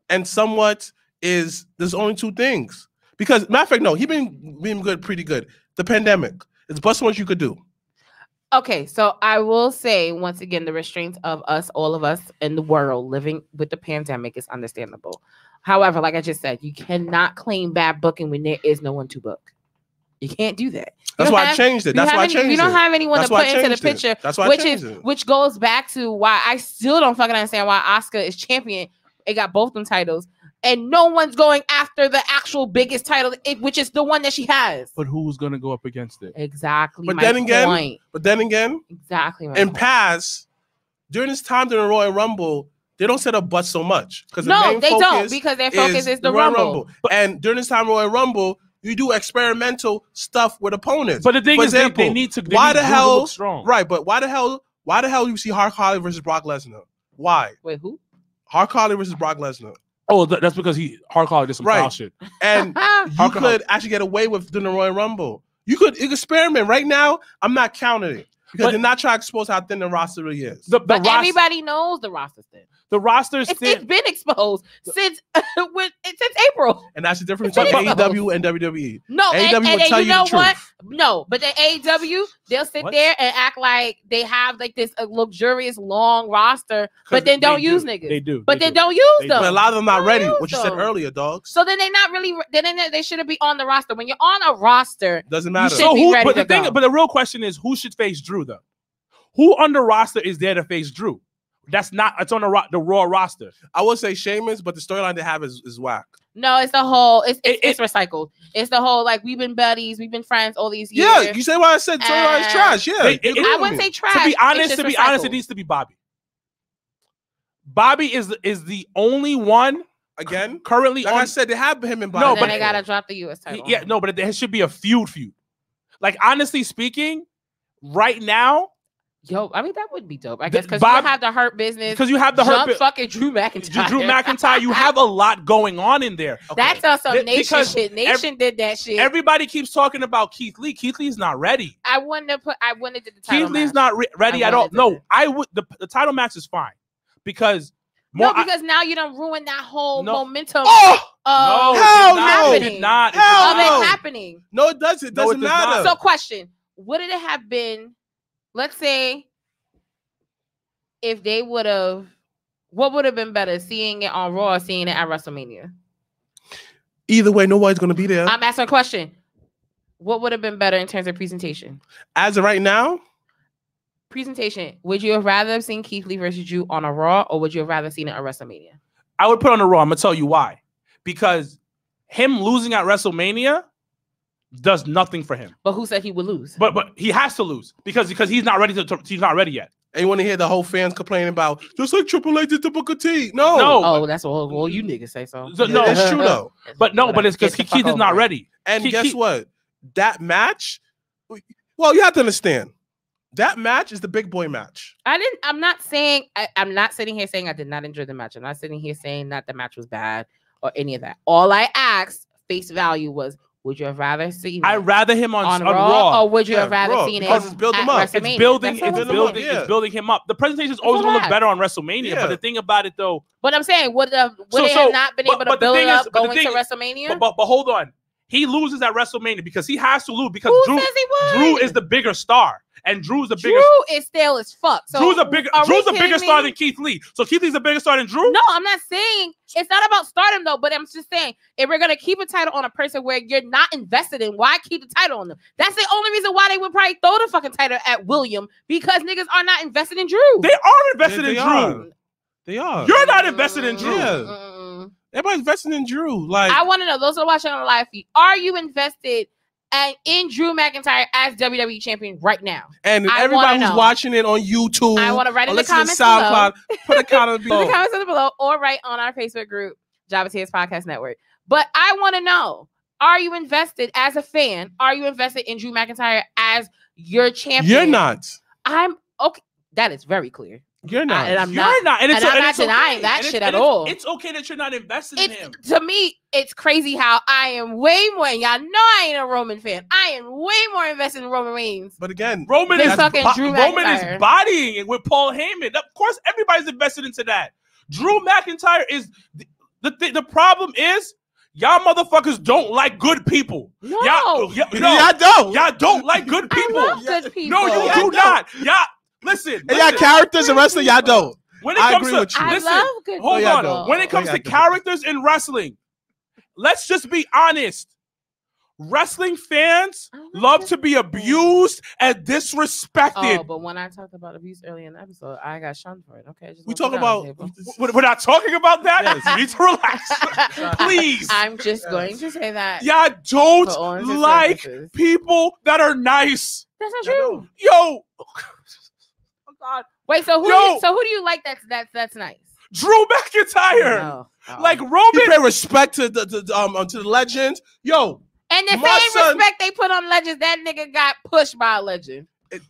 And somewhat there's only two things. Because matter of fact, no, he been good, pretty good. The pandemic. It's the best one you could do. Okay, so I will say once again, the restraints of all of us in the world living with the pandemic is understandable. However, like I just said, you cannot claim bad booking when there is no one to book. You can't do that. That's why I changed it. That's why I changed it. You don't have anyone to put into the picture. That's why I changed it. Which goes back to why I still don't fucking understand why Asuka is champion. It got both them titles. And no one's going after the actual biggest title, which is the one that she has. But who's going to go up against it? Exactly. But then again, exactly. In past, during this time during the Royal Rumble, they don't set up butts so much because they don't because their focus is the Rumble. And during this time Royal Rumble, you do experimental stuff with opponents. But the thing is, they need to. Why the hell? Strong. Right, but why the hell do you see Hart Harley versus Brock Lesnar? Why? Wait, who? Hart Harley versus Brock Lesnar. Oh, that's because Hart Harley did some foul shit. And you could actually get away with doing the Royal Rumble. You could experiment. Right now, I'm not counting it. Because they're not trying to expose how thin the roster really is. But everybody knows the roster's thin. The roster's thin. It's been exposed since April. And that's the difference between AEW and WWE. No, AEW will tell you the truth. No, but the AEW, they'll sit there and act like they have like this luxurious long roster, but then don't use niggas. They do. But then don't use them. But a lot of them not ready, what you said earlier, dog. So then they're not really, they shouldn't be on the roster. When you're on a roster, doesn't matter. You should be ready to go. But the real question is, who should face Drew, though? Who on the roster is there to face Drew? It's on the Raw roster. I would say Sheamus, but the storyline they have is whack. No, it's the whole. It's recycled. It's the whole like we've been buddies, we've been friends all these years. Yeah, you say why I said storyline is trash. Yeah, I wouldn't say trash. To be honest, it needs to be Bobby. Bobby is the only one again currently. Like I said, they have him in Bobby. No, but they gotta drop the US title. Yeah, no, but there should be a feud. Like honestly speaking, right now. Yo, I mean that would be dope. I guess because you have the Hurt Business. Because you have the Hurt fucking Drew McIntyre. Drew McIntyre. You have a lot going on in there. Okay. That's also Nation shit. Nation did that shit. Everybody keeps talking about Keith Lee. Keith Lee's not ready. I wouldn't do the title Keith Lee's not ready at all. No, I would. The title match is fine because. Because now you don't ruin that whole momentum. Happening. Happening. No, it doesn't. It doesn't matter. So, question: would it have been? Let's say if they would have, what would have been better, seeing it on Raw or seeing it at WrestleMania? Either way, nobody's going to be there. I'm asking a question. What would have been better in terms of presentation? As of right now? Presentation. Would you have rather have seen Keith Lee versus Drew on a Raw or would you have rather seen it at WrestleMania? I would put on a Raw. I'm going to tell you why. Because him losing at WrestleMania does nothing for him. But who said he would lose? But he has to lose because he's not ready he's not ready yet. And you want to hear the whole fans complaining about just like Triple H did to Booker T. No. Oh, that's well, you niggas say so. No, it's true though. But it's because Keith is not ready. And guess what? That match. Well, you have to understand. That match is the big boy match. I'm not sitting here saying I did not enjoy the match. I'm not sitting here saying that the match was bad or any of that. All I asked, face value, was would you have rather seen? I'd rather him on Raw, or would you have rather seen it? It's building him up. It's building him up. The presentation is always going to look better on WrestleMania. But the thing about it, though, but I'm saying, would they have not been able to build it up going to WrestleMania? But hold on, he loses at WrestleMania because he has to lose because Who says he would? Drew is the bigger star. And Drew's the bigger. Drew is stale as fuck. So Drew's a bigger star than Keith Lee. So Keith Lee's a bigger star than Drew? No, I'm not saying it's not about stardom though, but I'm just saying if we're gonna keep a title on a person where you're not invested in, why keep the title on them? That's the only reason why they would probably throw the fucking title at William, because niggas are not invested in Drew. They are invested in Drew. They are. You're not invested in Drew. Yeah. Everybody's invested in Drew. Like, I want to know, those are watching on the live feed, are you invested in Drew McIntyre as WWE champion right now? And everybody who's watching it on YouTube, I want to write in the comments SoundCloud, put a comment below. In the comments below, or write on our Facebook group, Java Tears Podcast Network. But I want to know, are you invested as a fan? Are you invested in Drew McIntyre as your champion? You're not. I'm okay. That is very clear. You're not. And I'm you're not. And I'm not denying that shit at all. It's okay that you're not invested in him. To me, it's crazy how I am way more. Y'all know I ain't a Roman fan. I am way more invested in Roman Reigns. But again, Roman is McIntyre. bodying it with Paul Heyman. Of course, everybody's invested into that. Drew McIntyre is the problem is y'all motherfuckers don't like good people. No, y'all don't. Y'all don't like good people. I love good people. No, you do not. Y'all listen. And y'all characters in wrestling, y'all don't. When it comes to, I love good hold people. on. When it comes to characters in wrestling, let's just be honest. Wrestling fans love to be abused and disrespected. Oh, but when I talked about abuse earlier in the episode, I got shunned for it. Okay, we talk about. We're not talking about that. Yes. You need to relax, please. I'm just going to say that. Y'all don't like people that are nice. That's not true. Yo. Oh God. Wait, so who do you like that's nice? Drew McIntyre. No. Like Roman. You pay respect to the legends. Yo. And the same respect they put on legends, that nigga got pushed by a legend.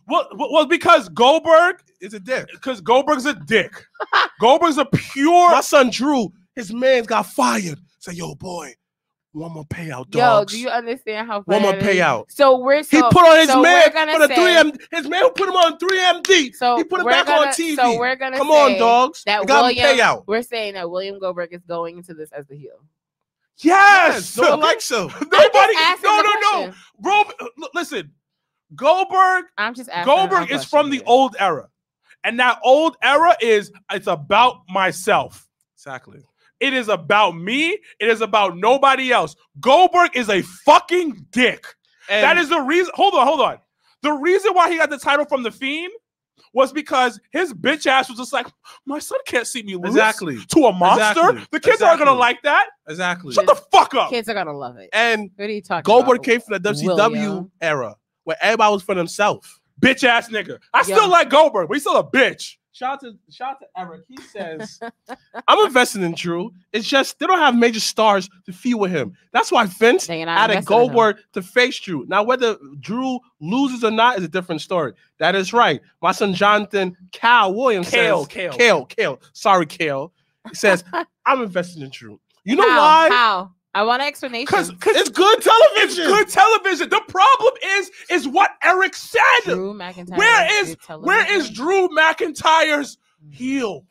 Well, because Goldberg is a dick. Because Goldberg's a dick. Goldberg's a pure. My son Drew, his man's got fired. Say, yo, boy, one more payout, dogs. Yo, do you understand how funny one more payout? So he put on his man for the 3M. His man who put him on 3MD. So he put him back on TV. So we're gonna come on, dogs. That payout. We're saying that William Goldberg is going into this as the heel. Yes, no one likes him. Nobody. No. Roman, listen, Goldberg. I'm just asking. Goldberg is from the old era, and that old era it's about myself. Exactly. It is about me. It is about nobody else. Goldberg is a fucking dick. And that is the reason. Hold on. The reason why he got the title from The Fiend was because his bitch ass was just like, my son can't see me lose to a monster. The kids aren't gonna like that. Exactly. Shut the fuck up. Kids are gonna love it. And what are you talking Goldberg about? came from the WCW era where everybody was for themselves. Bitch ass nigga. I still like Goldberg, but he's still a bitch. Shout out to Eric. He says, I'm invested in Drew. It's just they don't have major stars to feud with him. That's why Vince added Goldberg to face Drew. Now, whether Drew loses or not is a different story. That is right. My son Jonathan Cal Williams says, Kale. Sorry, Kale. He says, I'm invested in Drew. You know why? How? I want an explanation. Because it's good television. It's good television. The problem is what Eric said. Drew McIntyre. Where is Drew McIntyre's heel?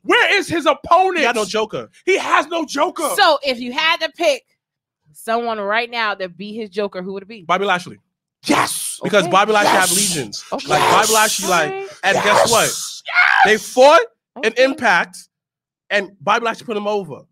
Where is his opponent? He got no Joker. He has no Joker. So if you had to pick someone right now that beat his Joker, who would it be? Bobby Lashley. Yes. Because Bobby Lashley had legions. Like Bobby Lashley, and guess what? They fought an Impact, and Bobby Lashley put him over.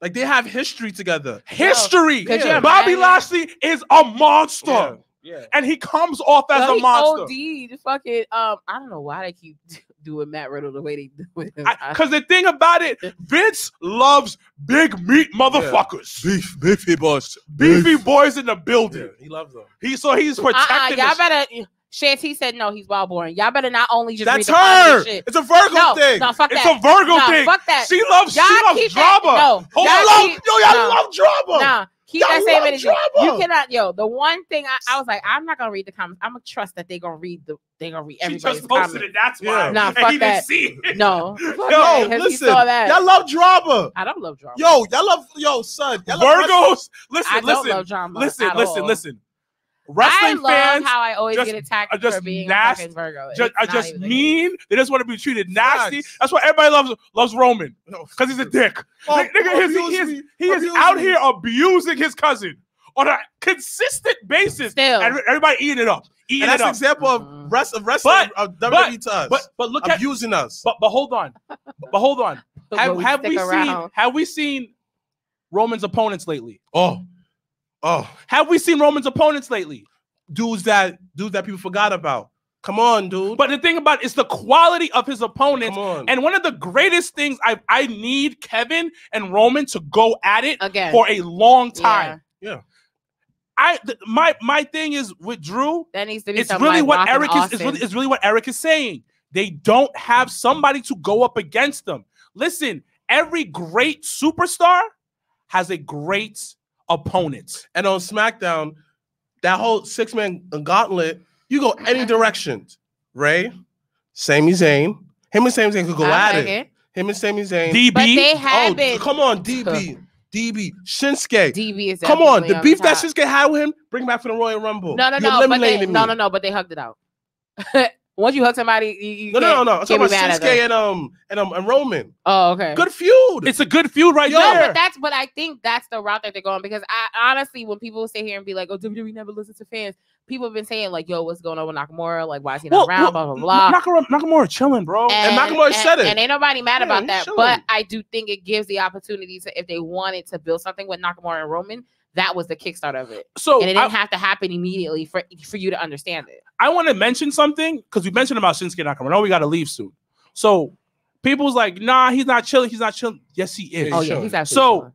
Like, they have history together. History. Bobby Lashley is a monster. Yeah. And he comes off as a monster. OD, fucking, I don't know why they keep doing Matt Riddle the way they do it. Because the thing about it, Vince loves big meat motherfuckers. Beefy boys. Beefy boys in the building. Yeah, he loves them. He's protecting y'all better... Shanty said no, he's wild boring. Y'all better not only just that's read the her. Shit. It's a Virgo thing. No, fuck it's that. It's a Virgo thing. Fuck that. She loves drama. Y'all love drama. Nah, keep that same energy. You cannot. The one thing I was like, I'm not gonna read the comments. I'm gonna trust that they're gonna read everybody's comments. She just posted it. That's why. Nah, fuck that. Didn't see it. No, listen. Y'all love drama. I don't love drama. Y'all love son. Virgos. Listen. I don't love drama. Listen. Wrestling fans how I always get attacked for being nasty, a fucking Virgo. Just mean. They just want to be treated nasty. That's why everybody loves Roman, because he's a dick. Nigga, he is out here abusing his cousin on a consistent basis. Still. And everybody eating it up. And that's an example of wrestling of WWE to us. But look abusing us. But hold on. Have we seen Roman's opponents lately? Oh. Have we seen Roman's opponents lately? Dudes that people forgot about. Come on, dude. But the thing about it is the quality of his opponents. Come on. And one of the greatest things I need Kevin and Roman to go at it again for a long time. Yeah. My thing is with Drew. That needs to be it's really what Eric is. It's really what Eric is saying. They don't have somebody to go up against them. Listen, every great superstar has a great opponent. And on SmackDown, that whole 6-man gauntlet, you go any direction. Ray, Sami Zayn, him and Sami Zayn could go at it. Him and Sami Zayn. DB. But they have been. Come on, DB. Shinsuke. DB is come on, the beef that top. Shinsuke had with him, bring him back for the Royal Rumble. No, but they hugged it out. Once you hug somebody, you no. I'm talking about Shinsuke and Roman. Oh, okay. Good feud. It's a good feud right there. But I think that's the route that they're going, because I honestly, when people sit here and be like, "Oh, WWE never listens to fans," people have been saying like, "Yo, what's going on with Nakamura? Like, why is he not around?" Blah blah blah. Nakamura chilling, bro. And Nakamura said it, and ain't nobody mad about that. Chilling. But I do think it gives the opportunity to, if they wanted to build something with Nakamura and Roman, that was the kickstart of it. So and it didn't have to happen immediately for you to understand it. I want to mention something because we mentioned about Shinsuke Nakamura. No, we got to leave soon. So people's like, nah, he's not chilling. He's not chilling. Yes, he is. Oh yeah, he's absolutely chilling.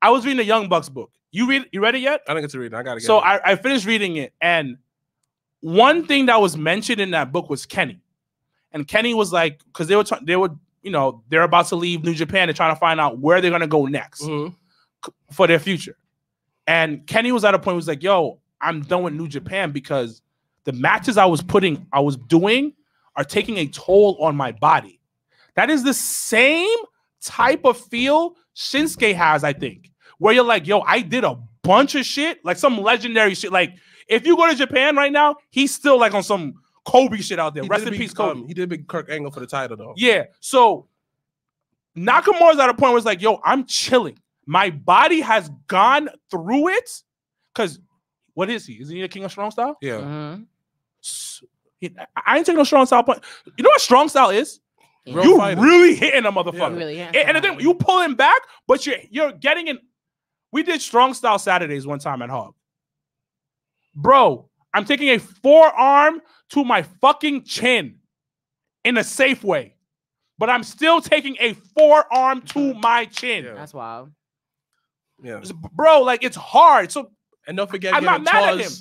I was reading the Young Bucks book. You read it yet? I didn't get to read it. I gotta get it. So I finished reading it, and one thing that was mentioned in that book was Kenny. And Kenny was like, because they're about to leave New Japan and trying to find out where they're gonna go next for their future. And Kenny was at a point where he was like, yo, I'm done with New Japan because the matches I was doing are taking a toll on my body. That is the same type of feel Shinsuke has, I think, where you're like, yo, I did a bunch of shit, like some legendary shit. Like, if you go to Japan right now, he's still like on some Kobe shit out there. Rest in peace, Kobe. He did big Kirk Angle for the title, though. Yeah. So Nakamura's at a point where it's like, yo, I'm chilling. My body has gone through it. Because what is he? Is he a king of strong style? Yeah. Mm-hmm. I ain't taking no strong style point. You know what strong style is? Yeah. You really hitting a motherfucker. Yeah, really and the thing, you pulling back, but you're getting in. We did strong style Saturdays one time at Hog. Bro, I'm taking a forearm to my fucking chin in a safe way. But I'm still taking a forearm to my chin. Yeah. That's wild. Yeah. Bro, like, it's hard. So, and don't forget, I'm not mad at him.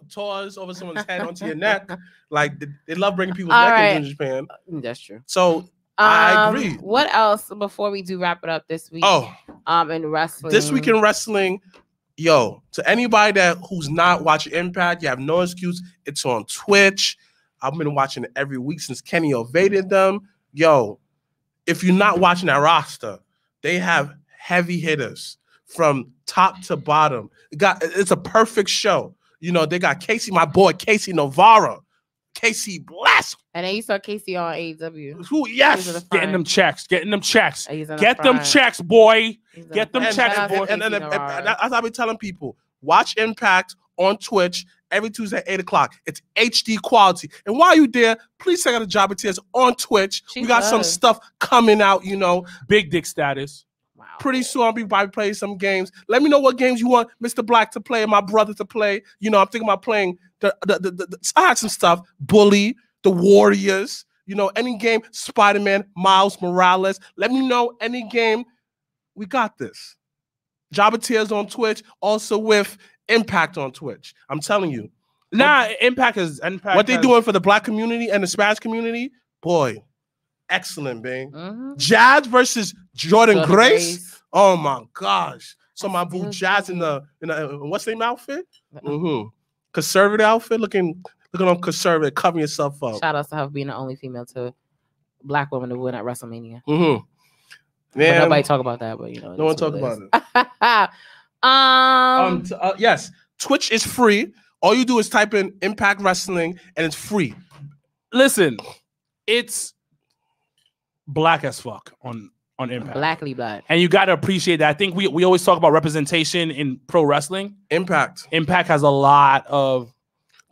Tours over someone's head onto your neck. Like, they love bringing people's All neck in Japan. That's true. So I agree. What else before we do wrap it up this week? In wrestling. This week in wrestling, yo, to anybody who's not watching Impact, you have no excuse. It's on Twitch. I've been watching it every week since Kenny evaded them. Yo, if you're not watching that roster, they have heavy hitters from top to bottom. It's a perfect show. You know, they got Casey, my boy, Casey Navarro. Casey Blast. And then you saw Casey on AEW. Who? Yes. Getting them checks. Get them checks, boy. Get them checks, boy. And as I've been telling people, watch Impact on Twitch every Tuesday at 8 o'clock. It's HD quality. And while you're there, please check out the Job of Tears on Twitch. We got some stuff coming out, you know. Big dick status. Wow. Pretty soon I'll be playing some games. Let me know what games you want Mr. to play and my brother to play. You know, I'm thinking about playing I had some stuff. Bully, the Warriors, you know, any game, Spider-Man, Miles Morales. Let me know any game. We got this. Job of Tears on Twitch, also with Impact on Twitch. I'm telling you. Impact. What they doing for the Black community and the Spanish community, boy, excellent, man. Mm-hmm. Jazz versus Jordan Grace. Oh my gosh. So my boo Jazz in the what's the name outfit? Mm-hmm. Conservative outfit, looking on conservative, covering yourself up. Shout out to her being the only female to Black woman to win at WrestleMania. Mm-hmm. But nobody talk about that, but you know, no one talk about it. Yes, Twitch is free. All you do is type in Impact Wrestling, and it's free. Listen, it's black as fuck on on Impact. Blackly black. And you got to appreciate that. I think we always talk about representation in pro wrestling. Impact has a lot of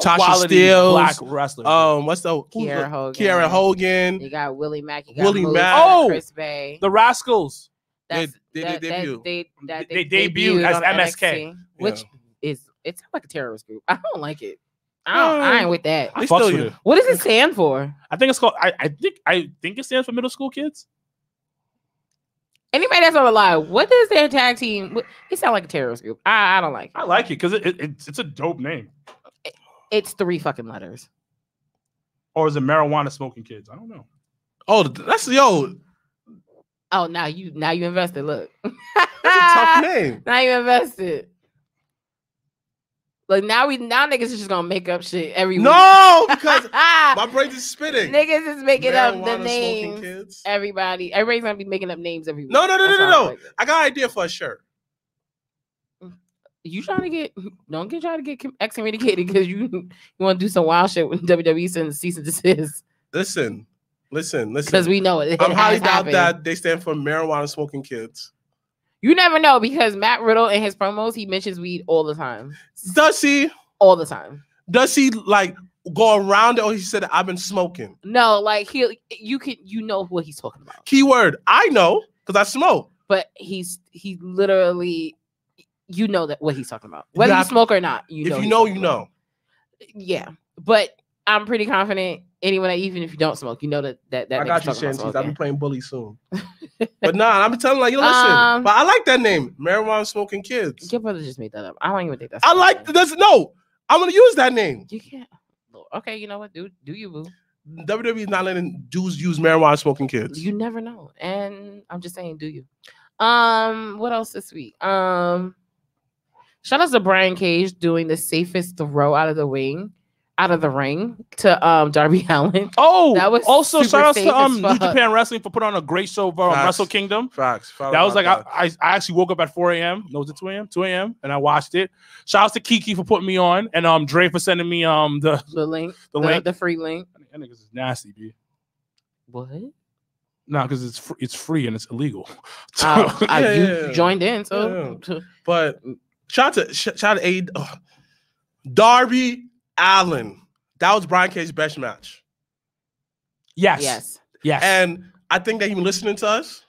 Tasha quality Steele, black wrestlers. What's the Kiera Hogan. You got Willie Mack. You got Willie Moose, Mack. Oh, Chris Bay. the Rascals. They debuted. They debuted as on MSK. NXT, which it's like a terrorist group. I don't like it. I ain't with that. I fucks with it. What does it stand for? I think it's called. I think it stands for middle school kids. Anybody that's on the line, what does their tag team? It sounds like a terrorist group. I don't like it. I like it because it's a dope name. It's 3 fucking letters. Or is it marijuana smoking kids? I don't know. Oh, that's yo. Oh, now you invested. Look, That's a tough name. Now you invested. Like now niggas is just gonna make up shit every week. No, because my brain is spitting. Niggas is making up the Marijuana names. smoking kids. Everybody's gonna be making up names every week. No. That's how I got an idea for a shirt. You trying to get excommunicated because you want to do some wild shit with WWE sends cease and desist. Listen. Because we know it. I'm highly doubt happened. that they stand for marijuana smoking kids. You never know because Matt Riddle in his promos he mentions weed all the time. Does he? All the time. Does he like go around it or he said I've been smoking? No, like you know what he's talking about. Keyword, I know because I smoke. But he literally, you know that what he's talking about. Whether you smoke or not, you know. Yeah, but I'm pretty confident anyone, even if you don't smoke, you know that I got you, Shanties. I'll be playing bully soon. But nah, I'm telling you, listen. But I like that name, marijuana smoking kids. Your brother just made that up. I don't even think that's. I like this. No, I'm gonna use that name. You can't. Okay, you know what? Do you, boo? WWE is not letting dudes use marijuana smoking kids. You never know, and I'm just saying, do you? What else this week? Shout out to Brian Cage doing the safest throw out of the ring to Darby Allin. Oh, that was also shout out to New Japan Wrestling for putting on a great show for Wrestle Kingdom. Facts. That was like I actually woke up at 4 a.m. No, was it 2 a.m.? 2 a.m. and I watched it. Shout out to Kiki for putting me on and Dre for sending me the link, the free link. That niggas is nasty, dude. What? No, because it's free and it's illegal. You joined in, so. Yeah. But shout out to Darby Allin. That was Brian Cage's best match. Yes. And I think that he was listening to us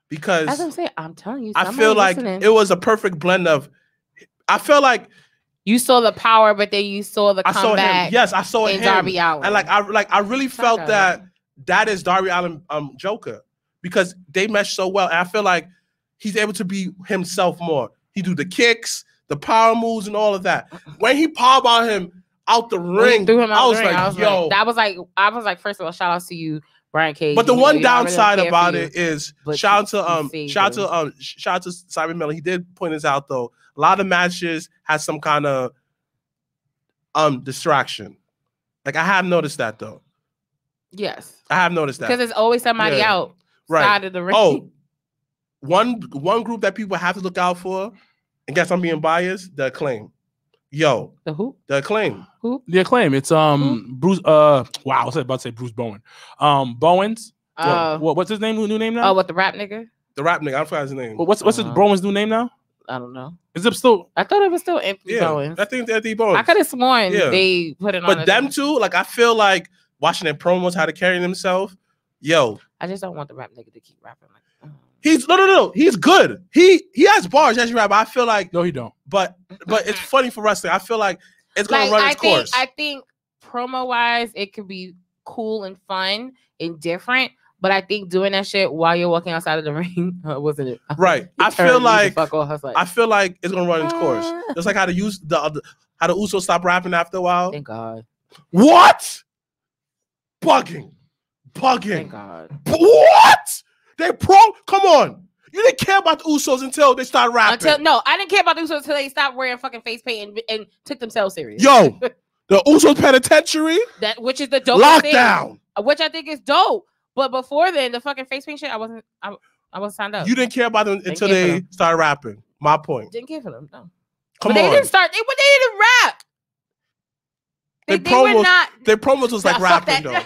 because as I'm saying, I'm telling you, I feel like it was a perfect blend of. I felt like you saw the power, but then you saw the comeback. I saw him. Yes, I saw him. Darby Allin. And I really felt that is Darby Allin Joker because they meshed so well. And I feel like he's able to be himself more. He do the kicks, the power moves, and all of that. When he powerbombed him out the ring, I was like, yo. I was like, first of all, shout out to you, Brian Cage. But the one downside about it is shout out to Simon Miller. He did point this out though. A lot of matches had some kind of distraction. Like I have noticed that though. Yes. I have noticed that. Because there's always somebody out side of the ring. Oh, one group that people have to look out for, and guess I'm being biased, the Acclaim. Yo. The who? The Acclaim. Who? The Acclaim. It's Bruce wow, I was about to say Bruce Bowen. Bowens. What's his name? New name now? Oh, what the rap nigga? The rap nigga. I forgot his name. What's his Bowen's new name now? I don't know. Is it still? I thought it was still Anthony Bowens. I think Anthony Bowens. I could have sworn they put it on. But them two, like I feel like watching their promos, how to carry themselves. Yo. I just don't want the rap nigga to keep rapping like. He's no. He's good. He has bars as you rap. I feel like no, he don't. But it's funny for wrestling. I feel like it's gonna run its course. I think promo wise, it could be cool and fun and different. But I think doing that shit while you're walking outside of the ring wasn't it? Right. I feel like it's gonna run its course. Just like how the Usos stop rapping after a while. Thank God. What? Bugging. Thank God. What? Come on. You didn't care about the Usos until they started rapping. I didn't care about the Usos until they stopped wearing fucking face paint and took themselves serious. Yo, the Usos Penitentiary, which is the dope lockdown, which I think is dope. But before then, the fucking face paint shit, I wasn't signed up. You didn't care about them until they started rapping. My point. Didn't care for them. No. Come on. They didn't start. They didn't rap. They were not. Their promos was like rapping though.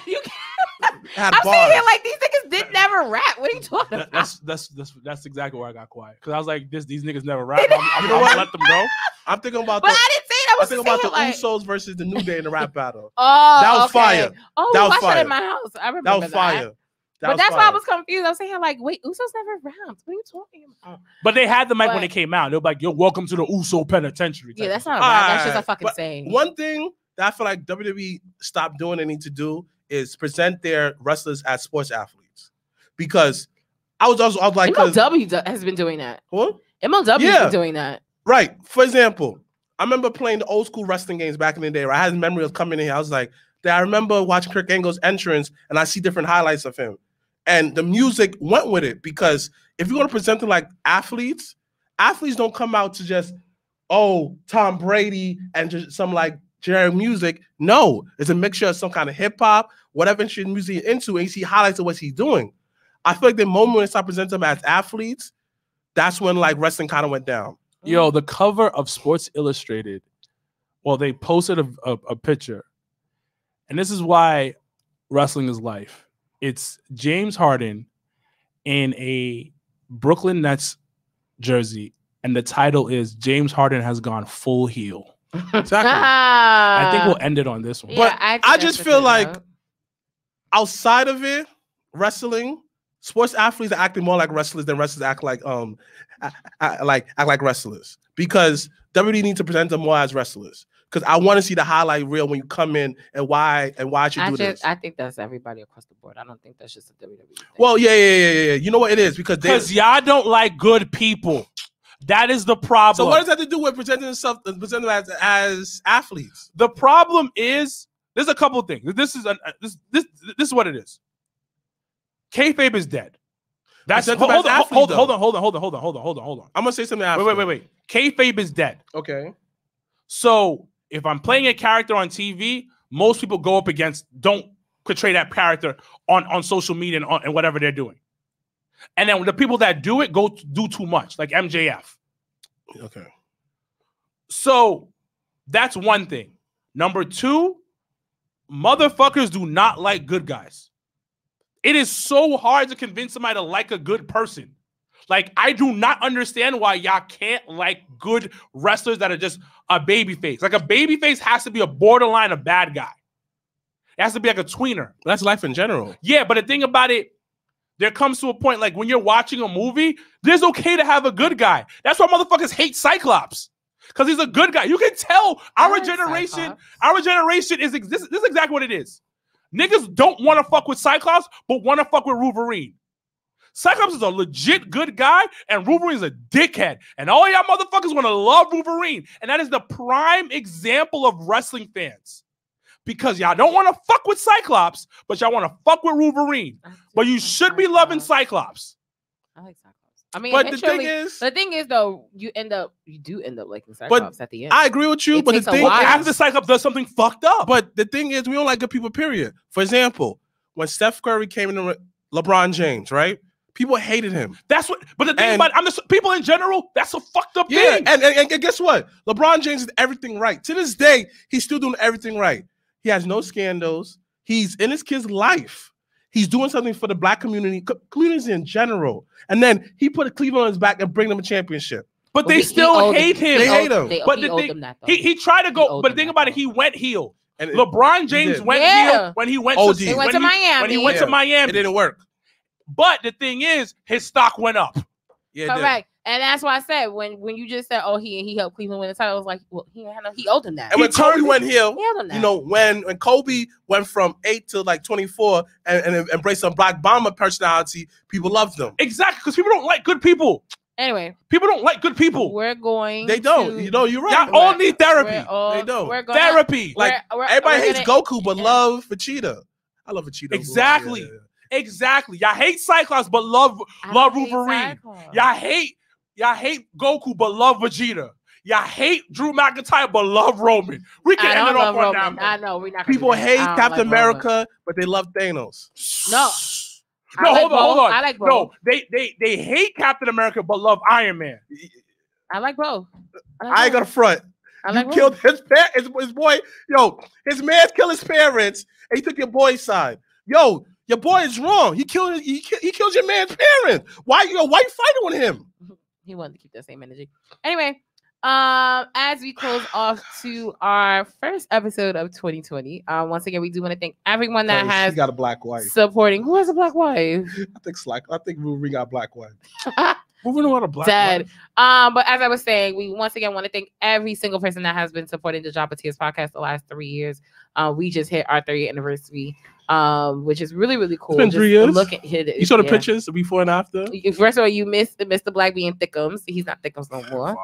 I'm saying it like these niggas never never rap. What are you talking about? That's exactly where I got quiet because I was like, these niggas never rap. I'm gonna let them go. I'm thinking about But I didn't say that. I'm thinking about the Usos versus the New Day in the rap battle. Oh, that was okay. fire. Oh, that we was watched fire. that in my house. I remember that was fire. But that's why I was confused. I was saying like, wait, Usos never rapped. What are you talking about? But they had the mic when they came out. They were like, "Yo, welcome to the Uso Penitentiary." Yeah, that's not a rap. That's just a fucking but saying. One thing that I feel like WWE stopped doing and need to do is present their wrestlers as sports athletes. Because I was like, MLW has been doing that. What? MLW has been doing that. Right. For example, I remember playing the old school wrestling games back in the day. Where I had a memory of coming in here. I was like, I remember watching Kurt Angle's entrance and I see different highlights of him. And the music went with it because if you're going to present them like athletes don't come out to just, Tom Brady and just some like generic music. No, it's a mixture of some kind of hip hop, whatever music you're into, and you see highlights of what he's doing. I feel like the moment when they start presenting them as athletes, that's when like wrestling kind of went down. Yo, the cover of Sports Illustrated, well, they posted a picture. And this is why wrestling is life. It's James Harden in a Brooklyn Nets jersey, and the title is James Harden has gone full heel. Exactly. I think we'll end it on this one. Yeah, but I just feel like outside of it, wrestling, sports athletes are acting more like wrestlers than wrestlers act like wrestlers. Because WWE needs to present them more as wrestlers. Because I want to see the highlight reel when you come in and why I should do this. I think that's everybody across the board. I don't think that's just a WWE thing. Well, yeah. You know what it is? Because y'all don't like good people. That is the problem. So what does that have to do with presenting them as athletes? The problem is there's a couple of things. This is what it is. Kayfabe is dead. That's hold on. I'm gonna say something after. Wait. Kayfabe is dead. Okay. So if I'm playing a character on TV, most people go up against don't portray that character on social media and whatever they're doing. And then the people that do it do too much, like MJF. Okay. So that's one thing. Number two, motherfuckers do not like good guys. It is so hard to convince somebody to like a good person. Like, I do not understand why y'all can't like good wrestlers that are just a babyface. Like, a babyface has to be a borderline a bad guy. It has to be like a tweener. That's life in general. Yeah, but the thing about it, there comes to a point, like, when you're watching a movie, there's okay to have a good guy. That's why motherfuckers hate Cyclops. Because he's a good guy. You can tell our generation is this is exactly what it is. Niggas don't want to fuck with Cyclops, but want to fuck with Wolverine. Cyclops is a legit good guy, and Wolverine is a dickhead. And all y'all motherfuckers want to love Wolverine. And that is the prime example of wrestling fans. Because y'all don't want to fuck with Cyclops, but y'all want to fuck with Wolverine. But you should be loving Cyclops. I like Cyclops. I mean, but the thing is, though, you do end up liking Cyclops at the end. I agree with you, but the thing after Cyclops does something fucked up. But the thing is, we don't like good people, period. For example, when Steph Curry came into LeBron James, right? People hated him. That's what. But the thing about people in general, that's a fucked up thing. And guess what? LeBron James did everything right. To this day, he's still doing everything right. He has no scandals. He's in his kid's life. He's doing something for the black communities in general. And then he put Cleveland on his back and bring them a championship. But they still hate him. They hate him. But the thing, he tried to go. But the thing about it, he went heel. And LeBron James went heel when he went to Miami. When he went to Miami, it didn't work. But the thing is, his stock went up. Yeah, correct. And that's why I said when you just said, he helped Cleveland win the title, I was like, well, he owed him that. And when Kobe went heel, when Kobe went from 8 to like 24 and embraced some Black Bomber personality, people loved them. Exactly, because people don't like good people. Anyway, people don't like good people. We're going. They don't. You're right. Y'all all need therapy. They don't. Therapy. Like everybody hates Goku, but love Vegeta. I love Vegeta. Exactly. Yeah. Exactly. Y'all hate Cyclops, but love Wolverine. Y'all hate Goku, but love Vegeta. Y'all hate Drew McIntyre, but love Roman. We can end it off on that. I know. We're not. People hate Captain America, but they love Thanos. No. Hold on. I like both. No, they hate Captain America, but love Iron Man. I like both. I ain't gonna front. You killed his boy. Yo, his man killed his parents, and he took your boy's side. Yo, Your boy is wrong. He killed your man's parents. Why you fighting with him? He wanted to keep that same energy. Anyway, as we close off to our first episode of 2020, once again, we do want to thank everyone that has got a black wife supporting. Who has a black wife? I think Ruby got a black wife. Moving on a black Dead. wife. But as I was saying, we once again want to thank every single person that has been supporting the Drop of Tears podcast the last 3 years. We just hit our 3rd anniversary, which is really, really cool. It's been 3 years. You saw the pictures before and after? First of all, you missed Mr. Black being Thickums. He's not Thickums no more.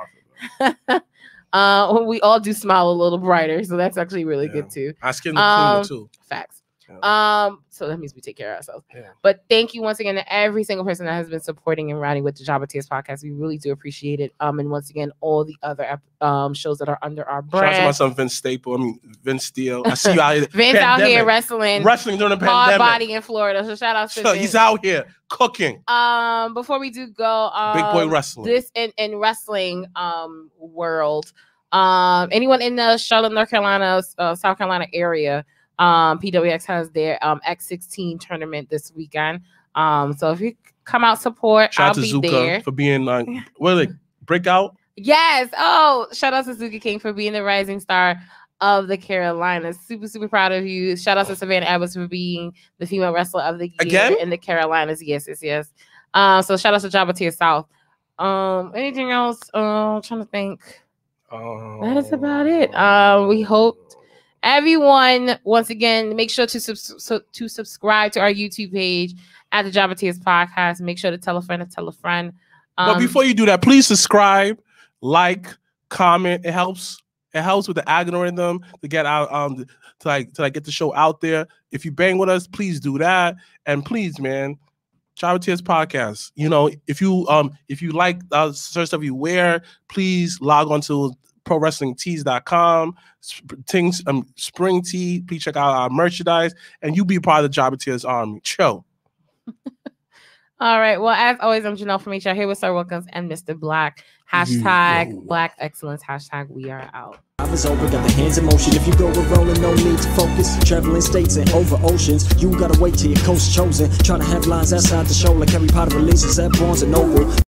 We all do smile a little brighter, so that's actually really good too. Our skin cleaner too. Facts. So that means we take care of ourselves. But thank you once again to every single person that has been supporting and riding with the Job of Tears podcast. We really do appreciate it. And once again, all the other shows that are under our brand. Shout out to my son Vince Steele. I see you out here. Vince out here wrestling during the pandemic. Hard body in Florida. So shout out to Vince. He's out here cooking. Before we do go, big boy wrestling. This in wrestling world. Anyone in the Charlotte, North Carolina, South Carolina area. PWX has their X16 tournament this weekend. So if you come out support, shout I'll out to be Zuka there for being what are they? Breakout. Yes. Oh, shout out to Zuka King for being the rising star of the Carolinas. Super proud of you. Shout out to Savannah Edwards for being the female wrestler of the year in the Carolinas. Yes. So shout out to Jabba Tear South. Anything else? I'm trying to think. That is about it. We hope everyone, once again, make sure to subscribe to our YouTube page at the Job of Tears podcast. Make sure to tell a friend. But before you do that, please subscribe, like, comment. It helps with the algorithm to get out to get the show out there. If you bang with us, please do that. And please, man, Job of Tears podcast. You know, if you like certain stuff you wear, please log on to ProWrestlingTees.com, Spring Tea. Please check out our merchandise, and you be a part of the Job of Tears army. Chill. All right. Well, as always, I'm Janelle from HR here with Sir Wilkins and Mr. Black. Hashtag Black Excellence. Hashtag we are out. I was over, got the hands in motion. If you go with rolling, no need to focus. Traveling states and over oceans. You gotta wait till your coast chosen. Trying to have lines outside the show like Harry Potter releases at Barnes & Noble.